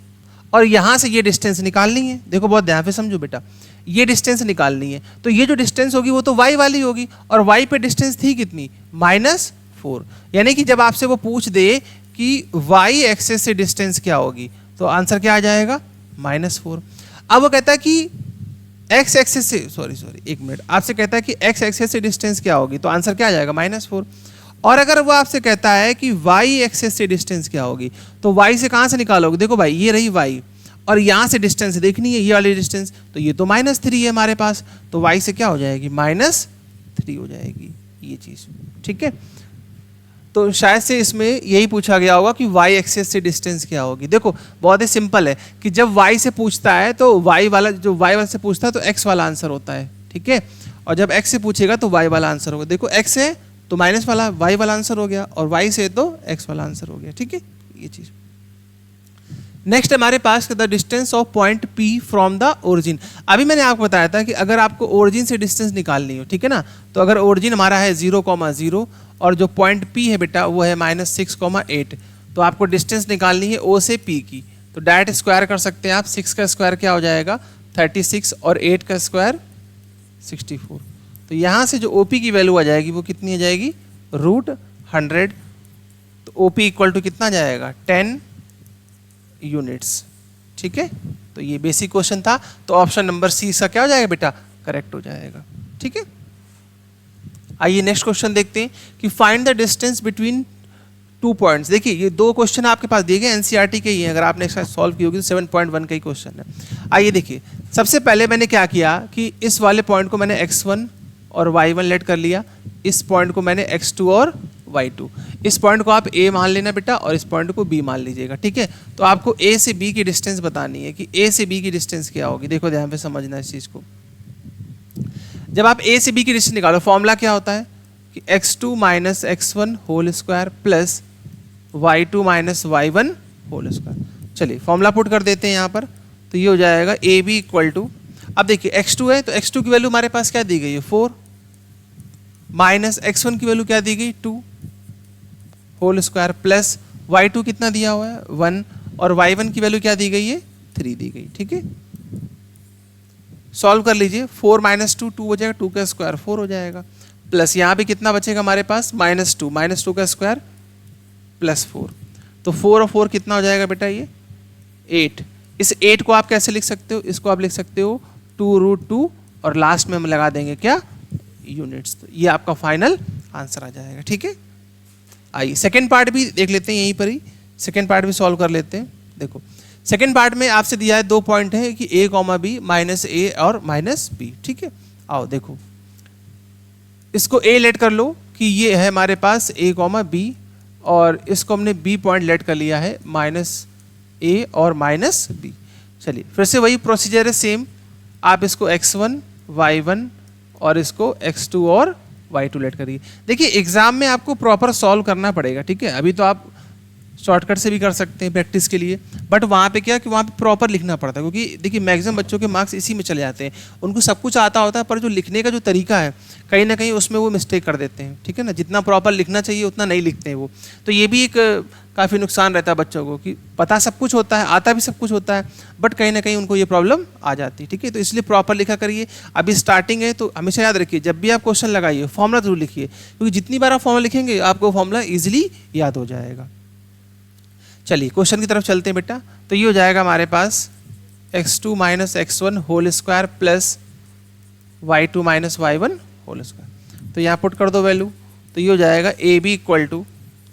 और यहाँ से ये डिस्टेंस निकालनी है। देखो बहुत ध्यान से समझो बेटा, ये डिस्टेंस निकालनी है, तो ये जो डिस्टेंस होगी वो तो y वाली होगी, और y पे डिस्टेंस थी कितनी -4। यानी कि जब आपसे वो पूछ दे कि y एक्सेस से डिस्टेंस क्या होगी तो आंसर क्या आ जाएगा -4। अब वो कहता है कि x एक्सेस से, सॉरी एक मिनट, आपसे कहता है कि x एक्सेस से डिस्टेंस क्या होगी तो आंसर क्या आ जाएगा -4। और अगर वो आपसे कहता है कि y एक्सेस से डिस्टेंस क्या होगी तो y से कहाँ से निकालोगे, देखो भाई ये रही y और यहाँ से डिस्टेंस देखनी है, ये वाली डिस्टेंस, तो ये तो -3 है हमारे पास, तो y से क्या हो जाएगी -3 हो जाएगी, ये चीज़। ठीक है, तो शायद से इसमें यही पूछा गया होगा कि y एक्सेस से डिस्टेंस क्या होगी। देखो बहुत ही सिंपल है कि जब y से पूछता है तो y वाला, जो y वाला से पूछता है तो x वाला आंसर होता है। ठीक है, और जब x से पूछेगा तो y वाला आंसर होगा। देखो x है तो माइनस वाला y वाला आंसर हो गया, और y से तो x वाला आंसर हो गया। ठीक है, ये चीज़। नेक्स्ट हमारे पास the distance of point P from the origin. अभी मैंने आपको बताया था कि अगर आपको ओरिजिन से डिस्टेंस निकालनी हो, ठीक है ना, तो अगर ओरिजिन हमारा है 0,0 और जो पॉइंट P है बेटा वो है -6,8, तो आपको डिस्टेंस निकालनी है ओ से पी की, तो डायरेक्ट स्क्वायर कर सकते हैं आप। 6 का स्क्वायर क्या हो जाएगा 36 और 8 का स्क्वायर 64। तो यहाँ से जो ओ पी की वैल्यू आ जाएगी वो कितनी आ जाएगी √100। तो ओ पी इक्वल टू कितना जाएगा 10 यूनिट्स। ठीक है, तो ये बेसिक क्वेश्चन था। तो ऑप्शन नंबर सी इसका क्या हो जाएगा बेटा करेक्ट हो जाएगा। ठीक है, आइए नेक्स्ट क्वेश्चन देखते हैं कि find the distance between 2 points. देखिए ये 2 क्वेश्चन आपके पास दिए गए एनसीईआरटी के ही हैं, अगर आपने इसका सॉल्व की होगी तो 7.1 का ही क्वेश्चन है। आइए देखिए, सबसे पहले मैंने क्या किया कि इस वाले पॉइंट को मैंने x1 और y1 लेट कर लिया, इस पॉइंट को मैंने x2 और y2। इस पॉइंट को आप a मान लेना बेटा और इस पॉइंट को b मान लीजिएगा। ठीक है, तो आपको a से b की डिस्टेंस बतानी है कि a से b की डिस्टेंस क्या होगी। देखो ध्यान पे समझना इस चीज़ को। जब आप a से b की डिस्टेंस निकालो, फॉर्मूला क्या होता है कि x2 minus x1 whole square plus y2 minus y1 whole square. चलिए फॉर्मूला पुट कर देते हैं यहाँ पर, तो ये हो जाएगा ए बी इक्वल टू, अब देखिए x2 है तो x2 की वैल्यू हमारे पास क्या दी गई है 4, माइनस x1 की वैल्यू क्या दी गई 2 होल स्क्वायर प्लस y2 कितना दिया हुआ है 1 और y1 की वैल्यू क्या दी गई है 3 दी गई। ठीक है, सॉल्व कर लीजिए, 4 माइनस 2 2 हो जाएगा, 2 का स्क्वायर 4 हो जाएगा, प्लस यहाँ भी कितना बचेगा हमारे पास -2 का स्क्वायर प्लस 4। तो 4 और 4 कितना हो जाएगा बेटा ये 8। इस 8 को आप कैसे लिख सकते हो, इसको आप लिख सकते हो 2√2 और लास्ट में हम लगा देंगे क्या यूनिट्स। तो ये आपका फाइनल आंसर आ जाएगा। ठीक है, आइए सेकेंड पार्ट भी देख लेते हैं, यहीं पर ही सेकेंड पार्ट भी सॉल्व कर लेते हैं। देखो सेकेंड पार्ट में आपसे दिया है 2 पॉइंट है कि a, b -a और -b। ठीक है, आओ देखो इसको a लेट कर लो कि ये है हमारे पास a, b और इसको हमने b पॉइंट लेट कर लिया है -a और -b। चलिए फिर से वही प्रोसीजर है सेम, आप इसको x1 y1 और इसको x2 और y2 लेट करिए। देखिए एग्जाम में आपको प्रॉपर सॉल्व करना पड़ेगा। ठीक है, अभी तो आप शॉर्टकट से भी कर सकते हैं प्रैक्टिस के लिए, बट वहाँ पे क्या कि वहाँ पे प्रॉपर लिखना पड़ता है, क्योंकि देखिए मैक्सिमम बच्चों के मार्क्स इसी में चले जाते हैं। उनको सब कुछ आता होता है पर जो लिखने का जो तरीका है कहीं ना कहीं उसमें वो मिस्टेक कर देते हैं। ठीक है ना, जितना प्रॉपर लिखना चाहिए उतना नहीं लिखते हैं वो। तो ये भी एक काफ़ी नुकसान रहता है बच्चों को कि पता सब कुछ होता है, आता भी सब कुछ होता है, बट कहीं ना कहीं उनको ये प्रॉब्लम आ जाती है। ठीक है, तो इसलिए प्रॉपर लिखा करिए। अभी स्टार्टिंग है तो हमेशा याद रखिए जब भी आप क्वेश्चन लगाइए फॉर्मूला जरूर लिखिए, क्योंकि जितनी बार आप फॉर्मूला लिखेंगे आपको फॉर्मूला ईजिली याद हो जाएगा। चलिए क्वेश्चन की तरफ चलते हैं बेटा। तो ये हो जाएगा हमारे पास x2 minus x1 whole square plus y2 minus y1 whole square. तो यहाँ पुट कर दो वैल्यू, तो ये हो जाएगा ए बी इक्वल टू,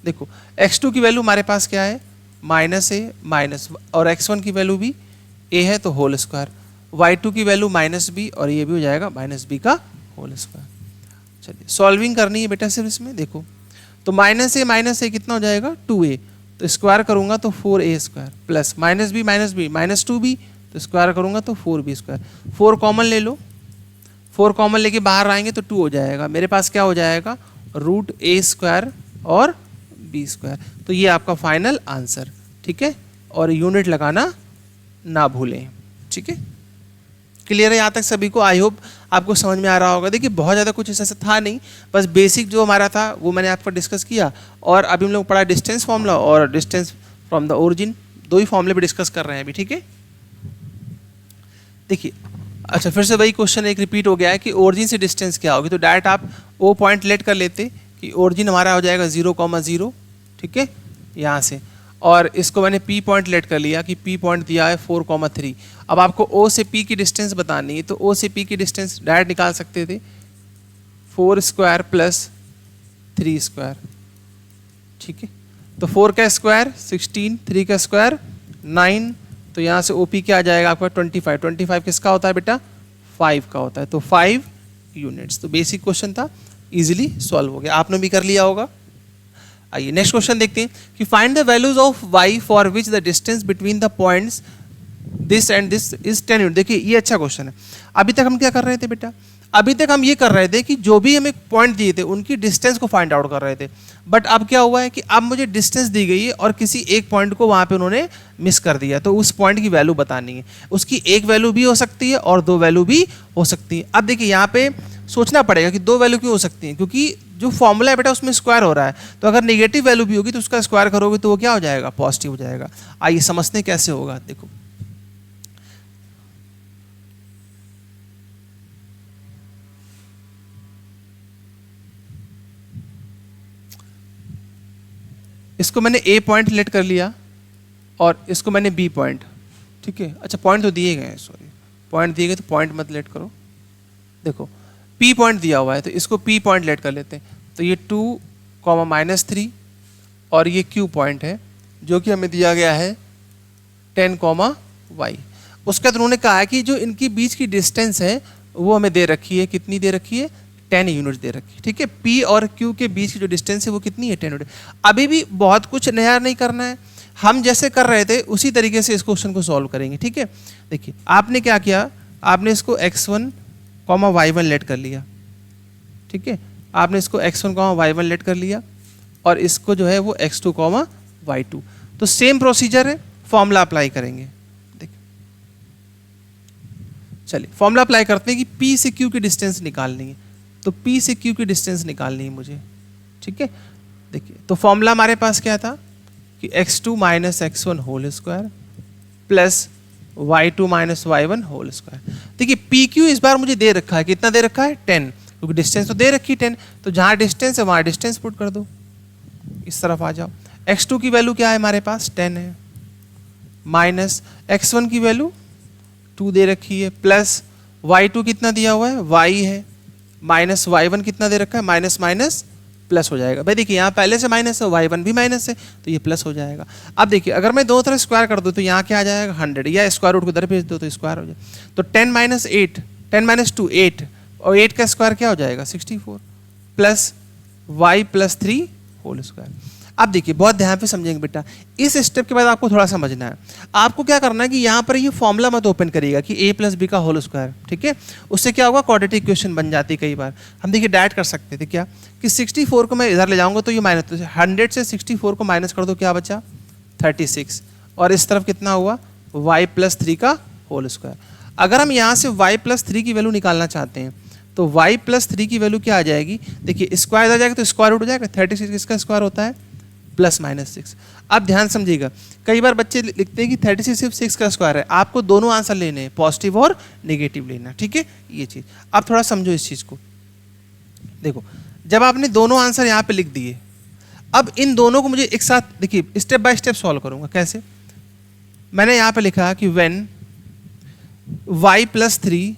देखो x2 की वैल्यू हमारे पास क्या है -a माइनस, और x1 की वैल्यू भी a है तो होल स्क्वायर, y2 की वैल्यू -b और ये भी हो जाएगा -b का होल स्क्वायर। चलिए सॉल्विंग करनी है बेटा सिर्फ इसमें। देखो तो -a कितना हो जाएगा 2a, तो स्क्वायर करूंगा तो 4a square plus -b -2b, तो स्क्वायर करूंगा तो 4b स्क्वायर। 4 कॉमन ले लो, 4 कॉमन लेके बाहर आएंगे तो 2 हो जाएगा, मेरे पास क्या हो जाएगा √a स्क्वायर और b स्क्वायर। तो ये आपका फाइनल आंसर। ठीक है, और यूनिट लगाना ना भूलें। ठीक है, क्लियर है यहाँ तक सभी को? आई होप आपको समझ में आ रहा होगा। देखिए बहुत ज़्यादा कुछ ऐसा था नहीं, बस बेसिक जो हमारा था वो मैंने आपको डिस्कस किया, और अभी हम लोग पढ़ा डिस्टेंस फार्मूला और डिस्टेंस फ्रॉम द ओरिजिन, 2 ही फॉर्मूले पे डिस्कस कर रहे हैं अभी। ठीक है, देखिए अच्छा फिर से वही क्वेश्चन एक रिपीट हो गया है कि ओरिजिन से डिस्टेंस क्या होगी। तो डायरेक्ट आप ओ पॉइंट लेट कर लेते कि ओरिजिन हमारा हो जाएगा 0,0। ठीक है, यहाँ से, और इसको मैंने P पॉइंट लेट कर लिया कि P पॉइंट दिया है 4,3। अब आपको O से P की डिस्टेंस बतानी है, तो O से P की डिस्टेंस डायरेक्ट निकाल सकते थे 4 स्क्वायर प्लस 3 स्क्वायर। ठीक है, तो 4 का स्क्वायर 16, 3 का स्क्वायर 9, तो यहाँ से OP क्या आ जाएगा आपका 25। 25 किसका होता है बेटा 5 का होता है, तो 5 यूनिट्स। तो बेसिक क्वेश्चन था, इजीली सॉल्व हो गया, आपने भी कर लिया होगा। आइए नेक्स्ट क्वेश्चन देखते हैं कि find the values of y for which the distance between the points this and this is 10 unit. देखिए ये अच्छा क्वेश्चन है। अभी तक हम क्या कर रहे थे बेटा, अभी तक हम ये कर रहे थे कि जो भी हमें पॉइंट दिए थे उनकी डिस्टेंस को फाइंड आउट कर रहे थे, बट अब क्या हुआ है कि अब मुझे डिस्टेंस दी गई है और किसी एक पॉइंट को वहाँ पे उन्होंने मिस कर दिया, तो उस पॉइंट की वैल्यू बतानी है। उसकी एक वैल्यू भी हो सकती है और 2 वैल्यू भी हो सकती है। अब देखिए यहाँ पे सोचना पड़ेगा कि दो वैल्यू क्यों हो सकती हैं, क्योंकि जो फॉर्मूला है बेटा उसमें स्क्वायर हो रहा है, तो अगर नेगेटिव वैल्यू भी होगी तो उसका स्क्वायर करोगे तो वो क्या हो जाएगा, पॉजिटिव हो जाएगा। आइए समझते हैं कैसे होगा। देखो इसको मैंने ए पॉइंट लेट कर लिया और इसको मैंने बी पॉइंट, ठीक है। अच्छा पॉइंट तो दिए गए हैं, सॉरी पॉइंट दिए गए तो पॉइंट मत लेट करो। देखो पी पॉइंट दिया हुआ है तो इसको पी पॉइंट लेट कर लेते हैं। तो ये 2, -3 और ये क्यू पॉइंट है जो कि हमें दिया गया है 10, y। उसके बाद उन्होंने कहा है कि जो इनकी बीच की डिस्टेंस है वो हमें दे रखी है, कितनी दे रखी है, 10 यूनिट दे रखी है, ठीक है। पी और क्यू के बीच की जो डिस्टेंस है वो कितनी है, 10 यूनिट। अभी भी बहुत कुछ नया नहीं करना है, हम जैसे कर रहे थे उसी तरीके से इस क्वेश्चन को सॉल्व करेंगे, ठीक है। देखिए आपने क्या किया, आपने इसको x1, y1 लेट कर लिया, ठीक है। आपने इसको x1, y1 लेट कर लिया और इसको जो है वो x2, y2। तो सेम प्रोसीजर है, फॉर्मूला अप्लाई करेंगे। देखिए चलिए फॉर्मूला अप्लाई करते हैं कि p से q की डिस्टेंस निकालनी है, तो p से q की डिस्टेंस निकालनी है मुझे, ठीक है। देखिए तो फॉर्मूला हमारे पास क्या था कि x2 - x1 whole square plus y2 - y1 whole square. देखिए PQ इस बार मुझे दे रखा है, कितना दे रखा है, 10, क्योंकि डिस्टेंस तो दे रखी 10, तो जहाँ डिस्टेंस है वहाँ डिस्टेंस पुट कर दो, इस तरफ आ जाओ। x2 की वैल्यू क्या है हमारे पास, 10 है, माइनस x1 की वैल्यू 2 दे रखी है, प्लस y2 कितना दिया हुआ है, y है, माइनस y1 कितना दे रखा है, माइनस माइनस प्लस हो जाएगा। भाई देखिए यहाँ पहले से माइनस है, y1 भी माइनस है, तो ये प्लस हो जाएगा। अब देखिए अगर मैं दोनों तरफ स्क्वायर कर दूँ तो यहाँ क्या आ जाएगा, 100, या स्क्वायर रूट को इधर भेज दो तो स्क्वायर हो जाए। तो 10 - 8, 10 - 2 8, और 8 का स्क्वायर क्या हो जाएगा, 64, प्लस y + 3 होल स्क्वायर। अब देखिए बहुत ध्यान पे समझेंगे बेटा, इस स्टेप के बाद आपको थोड़ा समझना है। आपको क्या करना है कि यहाँ पर ये फॉर्मूला मत ओपन करिएगा कि a + b का होल स्क्वायर, ठीक है। उससे क्या होगा, क्वाड्रेटिक इक्वेशन बन जाती है कई बार। हम देखिए डायरेक्ट कर सकते थे क्या कि 64 को मैं इधर ले जाऊंगा तो ये माइनस, 100 से 64 को माइनस कर दो, क्या बचा, 36, और इस तरफ कितना हुआ, y + 3 का होल स्क्वायर। अगर हम यहाँ से y + 3 की वैल्यू निकालना चाहते हैं तो y + 3 की वैल्यू क्या आ जाएगी, देखिए स्क्वायर आ जाएगा तो स्क्वायर रूट हो जाएगा, 36 किसका स्क्वायर होता है, +-6। अब ध्यान समझिएगा, कई बार बच्चे लिखते हैं कि 36 सिर्फ 6 का स्क्वायर है, आपको दोनों आंसर लेने हैं, पॉजिटिव और नेगेटिव लेना, ठीक है। ये चीज़ अब थोड़ा समझो इस चीज़ को। देखो जब आपने दोनों आंसर यहाँ पे लिख दिए, अब इन दोनों को मुझे एक साथ, देखिए स्टेप बाय स्टेप सॉल्व करूँगा। कैसे, मैंने यहाँ पे लिखा कि व्हेन y + 3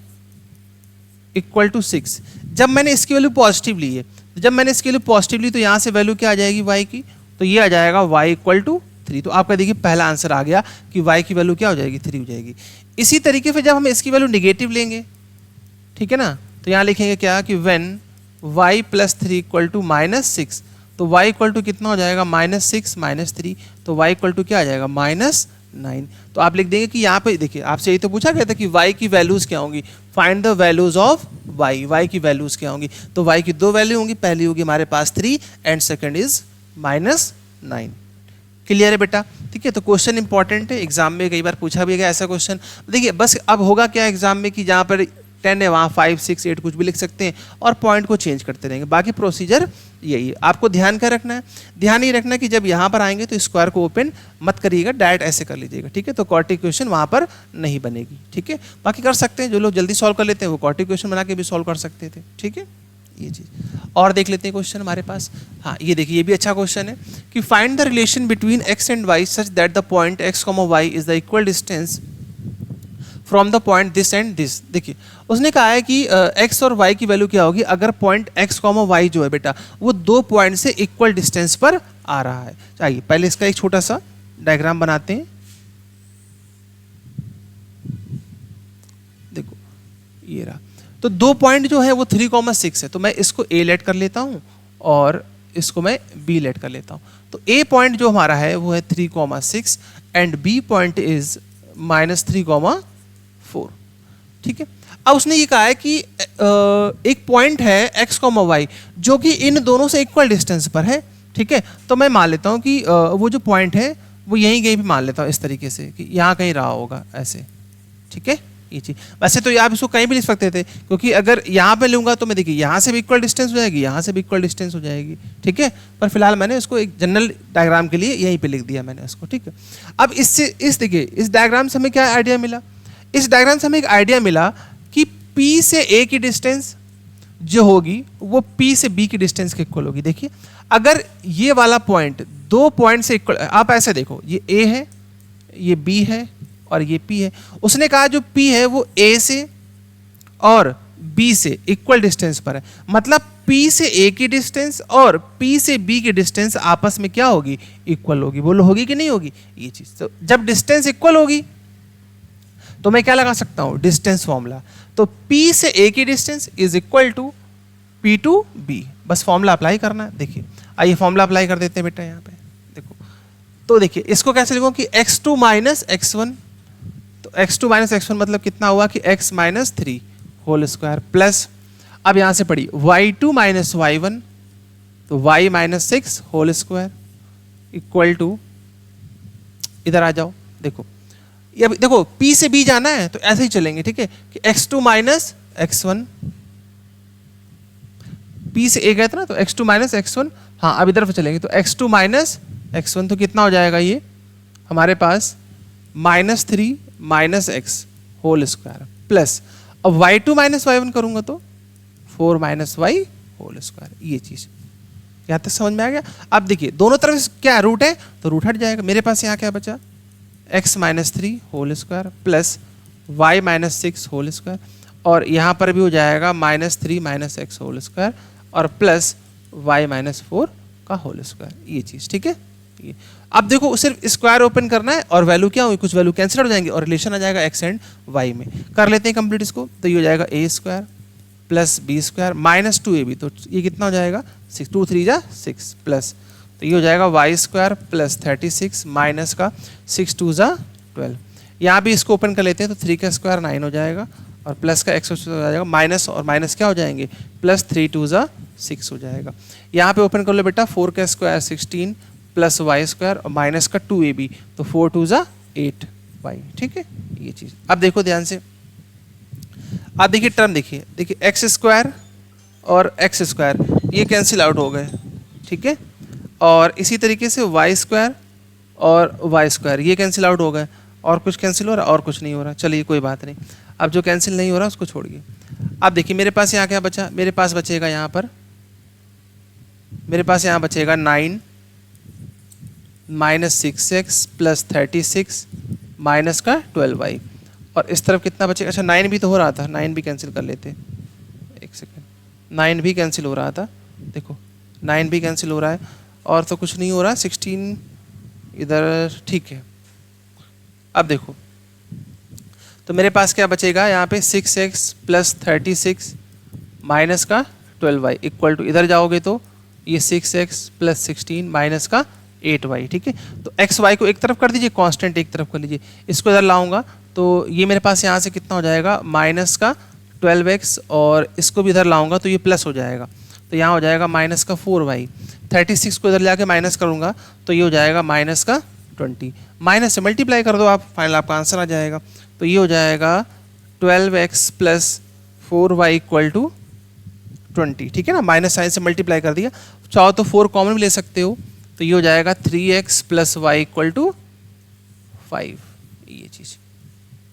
= 6, जब मैंने इसकी वैल्यू पॉजिटिव ली है, जब मैंने इसकी वैल्यू पॉजिटिव ली तो यहाँ से वैल्यू क्या आ जाएगी y की, तो ये आ जाएगा y = 3। तो आपका देखिए पहला आंसर आ गया कि y की वैल्यू क्या हो जाएगी, 3 हो जाएगी। इसी तरीके से जब हम इसकी वैल्यू नेगेटिव लेंगे, ठीक है ना, तो यहाँ लिखेंगे क्या कि व्हेन y + 3 = -6, तो y = कितना हो जाएगा, -6 - 3, तो y = क्या आ जाएगा, -9। तो आप लिख देंगे कि यहाँ पे देखिए आपसे यही तो पूछा गया था कि y की वैल्यूज़ क्या होंगी, find the values of y की वैल्यूज़ क्या होंगी। तो y की दो वैल्यू होंगी, पहली होगी हमारे पास 3 एंड सेकंड इज -9। क्लियर है बेटा, ठीक है। तो क्वेश्चन इंपॉर्टेंट है, एग्जाम में कई बार पूछा भी गया ऐसा क्वेश्चन। देखिए बस अब होगा क्या एग्जाम में कि जहाँ पर 10 है वहाँ 5, 6, 8 कुछ भी लिख सकते हैं और पॉइंट को चेंज करते रहेंगे, बाकी प्रोसीजर यही है। आपको ध्यान क्या रखना है, ध्यान ये रखना है कि जब यहाँ पर आएंगे तो स्क्वायर को ओपन मत करिएगा, डायरेक्ट ऐसे कर लीजिएगा, ठीक है। तो क्वाड्रेटिक इक्वेशन वहाँ पर नहीं बनेगी, ठीक है। बाकी कर सकते हैं, जो लोग जल्दी सॉल्व कर लेते हैं वो क्वाड्रेटिक इक्वेशन बना के भी सॉल्व कर सकते थे, ठीक है। ये चीज़ और देख लेते हैं क्वेश्चन हमारे पास। हाँ ये देखिए, ये भी अच्छा क्वेश्चन है कि find the relation between x and y such that the point x, y is the equal distance from the point this and this. देखिए उसने कहा है कि x और y की वैल्यू क्या होगी अगर पॉइंट x, y जो है बेटा वो दो पॉइंट से इक्वल डिस्टेंस पर आ रहा है। आइए पहले इसका एक छोटा सा डायग्राम बनाते हैं। देखो ये रहा, तो दो पॉइंट जो है वो 3,6 है, तो मैं इसको a लेट कर लेता हूँ और इसको मैं b लेट कर लेता हूँ। तो a पॉइंट जो हमारा है वो है 3,6 एंड b पॉइंट इज -3,4, ठीक है। अब उसने ये कहा है कि एक पॉइंट है x, y जो कि इन दोनों से इक्वल डिस्टेंस पर है, ठीक है। तो मैं मान लेता हूँ कि वो जो पॉइंट है वो यहीं कहीं भी मान लेता हूँ, इस तरीके से कि यहाँ कहीं रहा होगा ऐसे, ठीक है। ये चीज। वैसे तो आप इसको कहीं भी लिख सकते थे, क्योंकि अगर यहाँ पे लूंगा तो मैं देखिए यहाँ से भी इक्वल डिस्टेंस हो जाएगी, यहाँ से भी इक्वल डिस्टेंस हो जाएगी, ठीक है। पर फिलहाल मैंने उसको एक जनरल डायग्राम के लिए यहीं पे लिख दिया मैंने उसको, ठीक है। अब इससे इस देखिए इस डायग्राम से हमें क्या आइडिया मिला, इस डायग्राम से हमें एक आइडिया मिला कि P से A की डिस्टेंस जो होगी वो P से B की डिस्टेंस के इक्वल होगी। देखिए अगर ये वाला पॉइंट दो पॉइंट से इक्वल, आप ऐसे देखो ये A है, ये B है और ये P है। उसने कहा जो P है वो A से और B से इक्वल डिस्टेंस पर है, मतलब P से A की डिस्टेंस और P से B की डिस्टेंस आपस में क्या होगी, इक्वल होगी। बोलो होगी कि नहीं होगी ये चीज। तो जब डिस्टेंस इक्वल होगी तो मैं क्या लगा सकता हूं, डिस्टेंस फॉर्मूला। तो P से A की distance is equal to P to B, बस फॉर्मूला अप्लाई करना है। देखिए आइए फॉर्मूला अप्लाई कर देते हैं बेटा यहाँ पे, देखो तो देखिए इसको कैसे लिखो कि x2 माइनस x1, तो x2 माइनस x1 मतलब कितना हुआ कि x minus 3 whole square plus, अब यहाँ से पढ़ी y2 माइनस y1, तो y minus 6 whole square equal to, इधर आ जाओ देखो, ये देखो P से B जाना है तो ऐसे ही चलेंगे, ठीक है, कि x2 माइनस x1, P से A गए थे ना तो x2 माइनस x1, हाँ अब इधर पे चलेंगे तो x2 माइनस x1 तो कितना हो जाएगा ये हमारे पास minus 3 minus x whole square plus, अब y2 माइनस y1 करूंगा तो 4 माइनस y होल स्क्वायर, ये चीज यहाँ तक समझ में आ गया। अब देखिए दोनों तरफ क्या रूट है तो रूट हट जाएगा, मेरे पास यहाँ क्या बचा x minus 3 whole square plus y minus 6 whole square, और यहाँ पर भी हो जाएगा minus 3 minus x whole square और प्लस y माइनस 4 का होल स्क्वायर, ये चीज़, ठीक है। ये अब देखो सिर्फ स्क्वायर ओपन करना है और वैल्यू क्या होगी, कुछ वैल्यू कैंसिल हो जाएंगे और रिलेशन आ जाएगा x एंड y में। कर लेते हैं कंप्लीट इसको, तो ये हो जाएगा a square plus b square minus 2ab, तो ये कितना हो जाएगा 6, 2 3 जा 6 प्लस, तो ये हो जाएगा y स्क्वायर प्लस 36 माइनस का 6 2 जा 12। यहाँ भी इसको ओपन कर लेते हैं तो 3 का स्क्वायर 9 हो जाएगा और प्लस का x हो जाएगा माइनस, और माइनस क्या हो जाएंगे प्लस 3 2 जा 6 हो जाएगा। यहाँ पे ओपन कर लो बेटा 4 का स्क्वायर 16 प्लस y स्क्वायर और माइनस का 2ab, तो 4 2 जा 8y, ठीक है ये चीज़। अब देखो ध्यान से, अब देखिए टर्म देखिए, देखिए एक्स स्क्वायर और एक्स स्क्वायर ये कैंसिल आउट हो गए, ठीक है, और इसी तरीके से वाई स्क्वायर और वाई स्क्वायर ये कैंसिल आउट हो गए, और कुछ कैंसिल हो रहा है और कुछ नहीं हो रहा, चलिए कोई बात नहीं। अब जो कैंसिल नहीं हो रहा उसको छोड़िए। अब देखिए मेरे पास यहाँ क्या बचा, मेरे पास बचेगा यहाँ पर, मेरे पास यहाँ बचेगा 9 माइनस 6x प्लस 36 माइनस का 12y, और इस तरफ कितना बचेगा, अच्छा 9 भी तो हो रहा था, 9 भी कैंसिल कर लेते, एक सेकेंड, 9 भी कैंसिल हो रहा था, देखो 9 भी कैंसिल हो रहा है और तो कुछ नहीं हो रहा, 16 इधर, ठीक है। अब देखो तो मेरे पास क्या बचेगा यहाँ पे 6x प्लस 36 माइनस का 12y इक्वल टू, इधर जाओगे तो ये 6x प्लस 16 माइनस का 8y, ठीक है। तो एक्स वाई को एक तरफ कर दीजिए, कांस्टेंट एक तरफ कर लीजिए, इसको इधर लाऊंगा तो ये मेरे पास यहाँ से कितना हो जाएगा माइनस का 12x, और इसको भी इधर लाऊंगा तो ये प्लस हो जाएगा, तो यहाँ हो जाएगा माइनस का 4y, 36 को इधर जाके माइनस करूँगा तो ये हो जाएगा माइनस का 20, माइनस से मल्टीप्लाई कर दो आप, फाइनल आपका आंसर आ जाएगा, तो ये हो जाएगा 12x plus 4y equal to 20, ठीक है ना, माइनस साइन से मल्टीप्लाई कर दिया, चाहो तो 4 कॉमन भी ले सकते हो, तो ये हो जाएगा 3x plus Y equal to 5, ये चीज़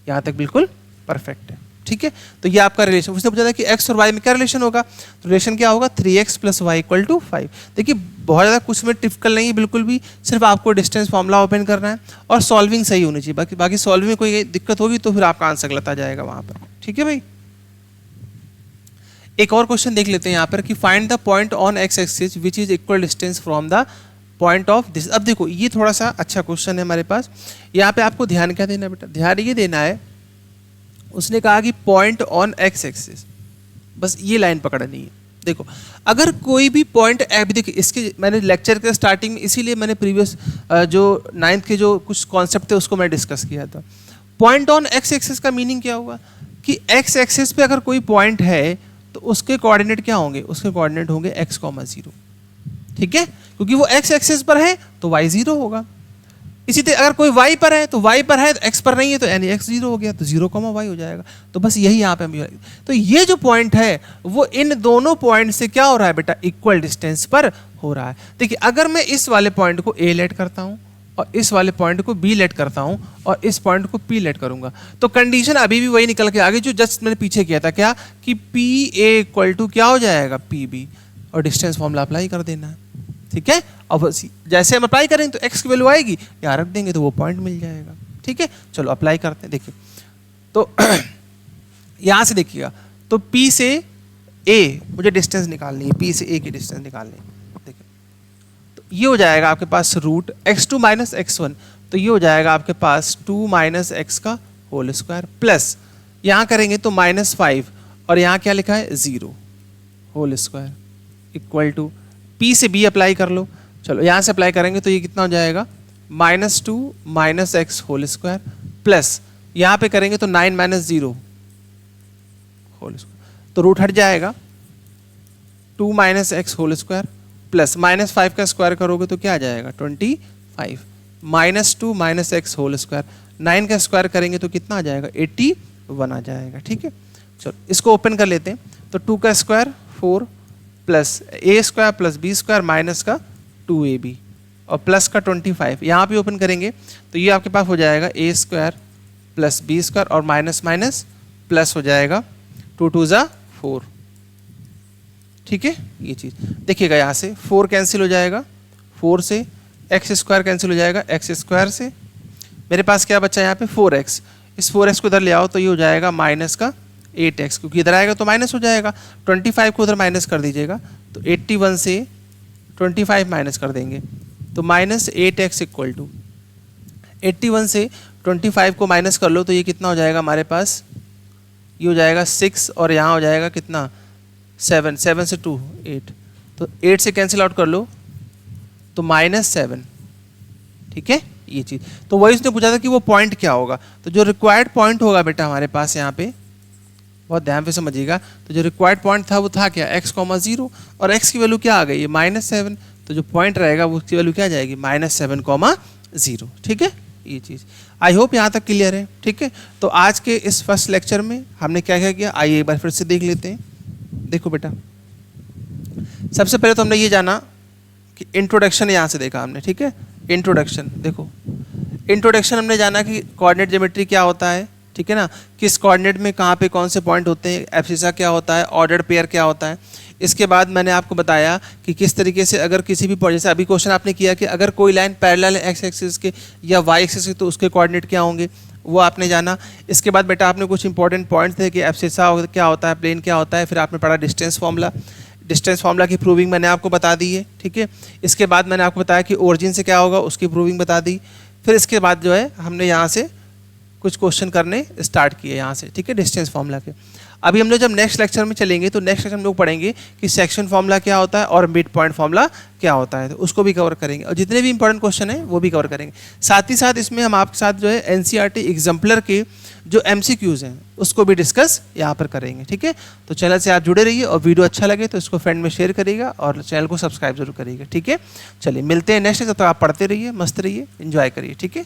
यहाँ तक बिल्कुल परफेक्ट है, ठीक है। तो ये आपका रिलेशन, उसने पूछा था कि x और y में क्या रिलेशन होगा, तो रिलेशन क्या होगा 3x plus Y equal to 5। देखिए बहुत ज़्यादा कुछ में टिपिकल नहीं है बिल्कुल भी, सिर्फ आपको डिस्टेंस फॉर्मूला ओपन करना है और सॉल्विंग सही होनी चाहिए, बाकी सॉल्विंग में कोई दिक्कत होगी तो फिर आपका आंसर गलत आ जाएगा वहाँ पर, ठीक है भाई। एक और क्वेश्चन देख लेते हैं यहाँ पर कि find the point on x axis which is equal distance from the point of this. अब देखो ये थोड़ा सा अच्छा क्वेश्चन है हमारे पास, यहाँ पे आपको ध्यान क्या देना है बेटा, ध्यान ये देना है, उसने कहा कि पॉइंट ऑन एक्स एक्सिस, बस ये लाइन पकड़नी है। देखो अगर कोई भी पॉइंट, देखिए इसके मैंने लेक्चर के स्टार्टिंग में, इसीलिए मैंने प्रीवियस जो 9th के जो कुछ कॉन्सेप्ट थे उसको मैं डिस्कस किया था। पॉइंट ऑन एक्स एक्सिस का मीनिंग क्या हुआ कि एक्स एक्सिस पे अगर कोई पॉइंट है तो उसके कोऑर्डिनेट क्या होंगे, उसके कोऑर्डिनेट होंगे x, 0, ठीक है, क्योंकि वो x एक्सिस पर है तो y 0 होगा। इसी तरह अगर कोई y पर है तो y पर है, तो x पर नहीं है तो यानी x 0 हो गया, तो 0 y हो जाएगा। तो बस यही यहाँ पे हम, तो ये जो पॉइंट है वो इन दोनों पॉइंट से क्या हो रहा है बेटा, इक्वल डिस्टेंस पर हो रहा है। देखिए अगर मैं इस वाले पॉइंट को A लेट करता हूँ और इस वाले पॉइंट को B लेट करता हूँ और इस पॉइंट को P लेट करूंगा, तो कंडीशन अभी भी वही निकल के आगे जो जस्ट मैंने पीछे किया था, क्या कि PA इक्वल टू क्या हो जाएगा, PB, और डिस्टेंस फॉर्मूला अप्लाई कर देना है। ठीक है, अब जैसे हम अप्लाई करेंगे तो x की वैल्यू आएगी, यहाँ रख देंगे तो वो पॉइंट मिल जाएगा। ठीक है, चलो अप्लाई करते हैं। देखिए तो यहाँ से देखिएगा, तो P से A मुझे डिस्टेंस निकालनी है, P से A की डिस्टेंस निकालनी है। देखिए तो ये हो जाएगा आपके पास रूट x2 माइनस x1, तो ये हो जाएगा आपके पास 2 माइनस x का होल स्क्वायर, प्लस यहाँ करेंगे तो -5 और यहाँ क्या लिखा है 0 whole square equal to P से B अप्लाई कर लो। चलो यहाँ से अप्लाई करेंगे तो ये कितना हो जाएगा, -2 minus x whole square, plus यहाँ पे करेंगे तो 9 माइनस 0 होल स्क्वायर, तो रूट हट जाएगा, 2 minus x whole square plus -5 का स्क्वायर करोगे तो क्या आ जाएगा 25, -2 माइनस x होल स्क्वायर, 9 का स्क्वायर करेंगे तो कितना आ जाएगा 81 आ जाएगा। ठीक है, चलो इसको ओपन कर लेते हैं, तो 2 का square 4 plus a square plus b square minus का 2ab और प्लस का 25, यहाँ पे ओपन करेंगे तो ये आपके पास हो जाएगा a square plus b square और माइनस माइनस प्लस हो जाएगा 2 2 ज़ा 4। ठीक है, ये चीज़ देखिएगा, यहाँ से 4 कैंसिल हो जाएगा, 4 से x स्क्वायर कैंसिल हो जाएगा, x स्क्वायर से मेरे पास क्या बचा है यहाँ पे 4x, इस 4x को इधर ले आओ तो ये हो जाएगा माइनस का 8x, क्योंकि इधर आएगा तो माइनस हो जाएगा, 25 को उधर माइनस कर दीजिएगा तो 81 से 25 माइनस कर देंगे तो -8x इक्वल टू 81 से 25 को माइनस कर लो तो ये कितना हो जाएगा हमारे पास, ये हो जाएगा 6 और यहाँ हो जाएगा कितना 7, 7 से 2 8, तो 8 से कैंसिल आउट कर लो तो -7। ठीक है, ये चीज़ तो वही उसने पूछा था कि वो पॉइंट क्या होगा, तो जो रिक्वायर्ड पॉइंट होगा बेटा हमारे पास यहाँ पे, बहुत ध्यान पे समझिएगा, तो जो रिक्वायर्ड पॉइंट था वो था क्या x, 0 और x की वैल्यू क्या आ गई है -7, तो जो पॉइंट रहेगा वो उसकी वैल्यू क्या आ जाएगी -7, 0। ठीक है, ये चीज़ आई होप यहाँ तक क्लियर है। ठीक है, तो आज के इस फर्स्ट लेक्चर में हमने क्या क्या किया, आइए एक बार फिर से देख लेते हैं। देखो बेटा, सबसे पहले तो हमने ये जाना कि इंट्रोडक्शन यहाँ से देखा हमने। ठीक है, इंट्रोडक्शन देखो, इंट्रोडक्शन हमने जाना कि कोऑर्डिनेट ज्योमेट्री क्या होता है, ठीक है ना, किस कोऑर्डिनेट में कहाँ पे कौन से पॉइंट होते हैं, एब्सिसा क्या होता है, ऑर्डर्ड पेयर क्या होता है। इसके बाद मैंने आपको बताया कि किस तरीके से अगर किसी भी जैसे अभी क्वेश्चन आपने किया कि अगर कोई लाइन पैरेलल है एक्स एक्सिस के या वाई एक्सिस के तो उसके कोऑर्डिनेट क्या होंगे, वो आपने जाना। इसके बाद बेटा आपने कुछ इंपॉर्टेंट पॉइंट्स थे कि एब्सिसा क्या होता है, प्लेन क्या होता है, फिर आपने पढ़ा डिस्टेंस फार्मूला, डिस्टेंस फार्मूला की प्रूविंग मैंने आपको बता दी है। ठीक है, इसके बाद मैंने आपको बताया कि ओरिजिन से क्या होगा उसकी प्रूविंग बता दी। फिर इसके बाद जो है हमने यहाँ से कुछ क्वेश्चन करने स्टार्ट किए यहाँ से। ठीक है, डिस्टेंस फार्मूला के। अभी हम लोग जब नेक्स्ट लेक्चर में चलेंगे तो नेक्स्ट लेक्चर हम लोग पढ़ेंगे कि सेक्शन फार्मूला क्या होता है और मिड पॉइंट फार्मूला क्या होता है, तो उसको भी कवर करेंगे और जितने भी इंपॉर्टेंट क्वेश्चन हैं वो भी कवर करेंगे। साथ ही साथ इसमें हम आपके साथ जो है एनसीईआरटी एग्जाम्पलर के जो एमसीक्यूज हैं उसको भी डिस्कस यहाँ पर करेंगे। ठीक है, तो चैनल से आप जुड़े रहिए और वीडियो अच्छा लगे तो इसको फ्रेंड में शेयर करिएगा और चैनल को सब्सक्राइब जरूर करिएगा। ठीक है, चलिए मिलते हैं नेक्स्ट, तब तक आप पढ़ते रहिए, मस्त रहिए, एंजॉय करिए। ठीक है।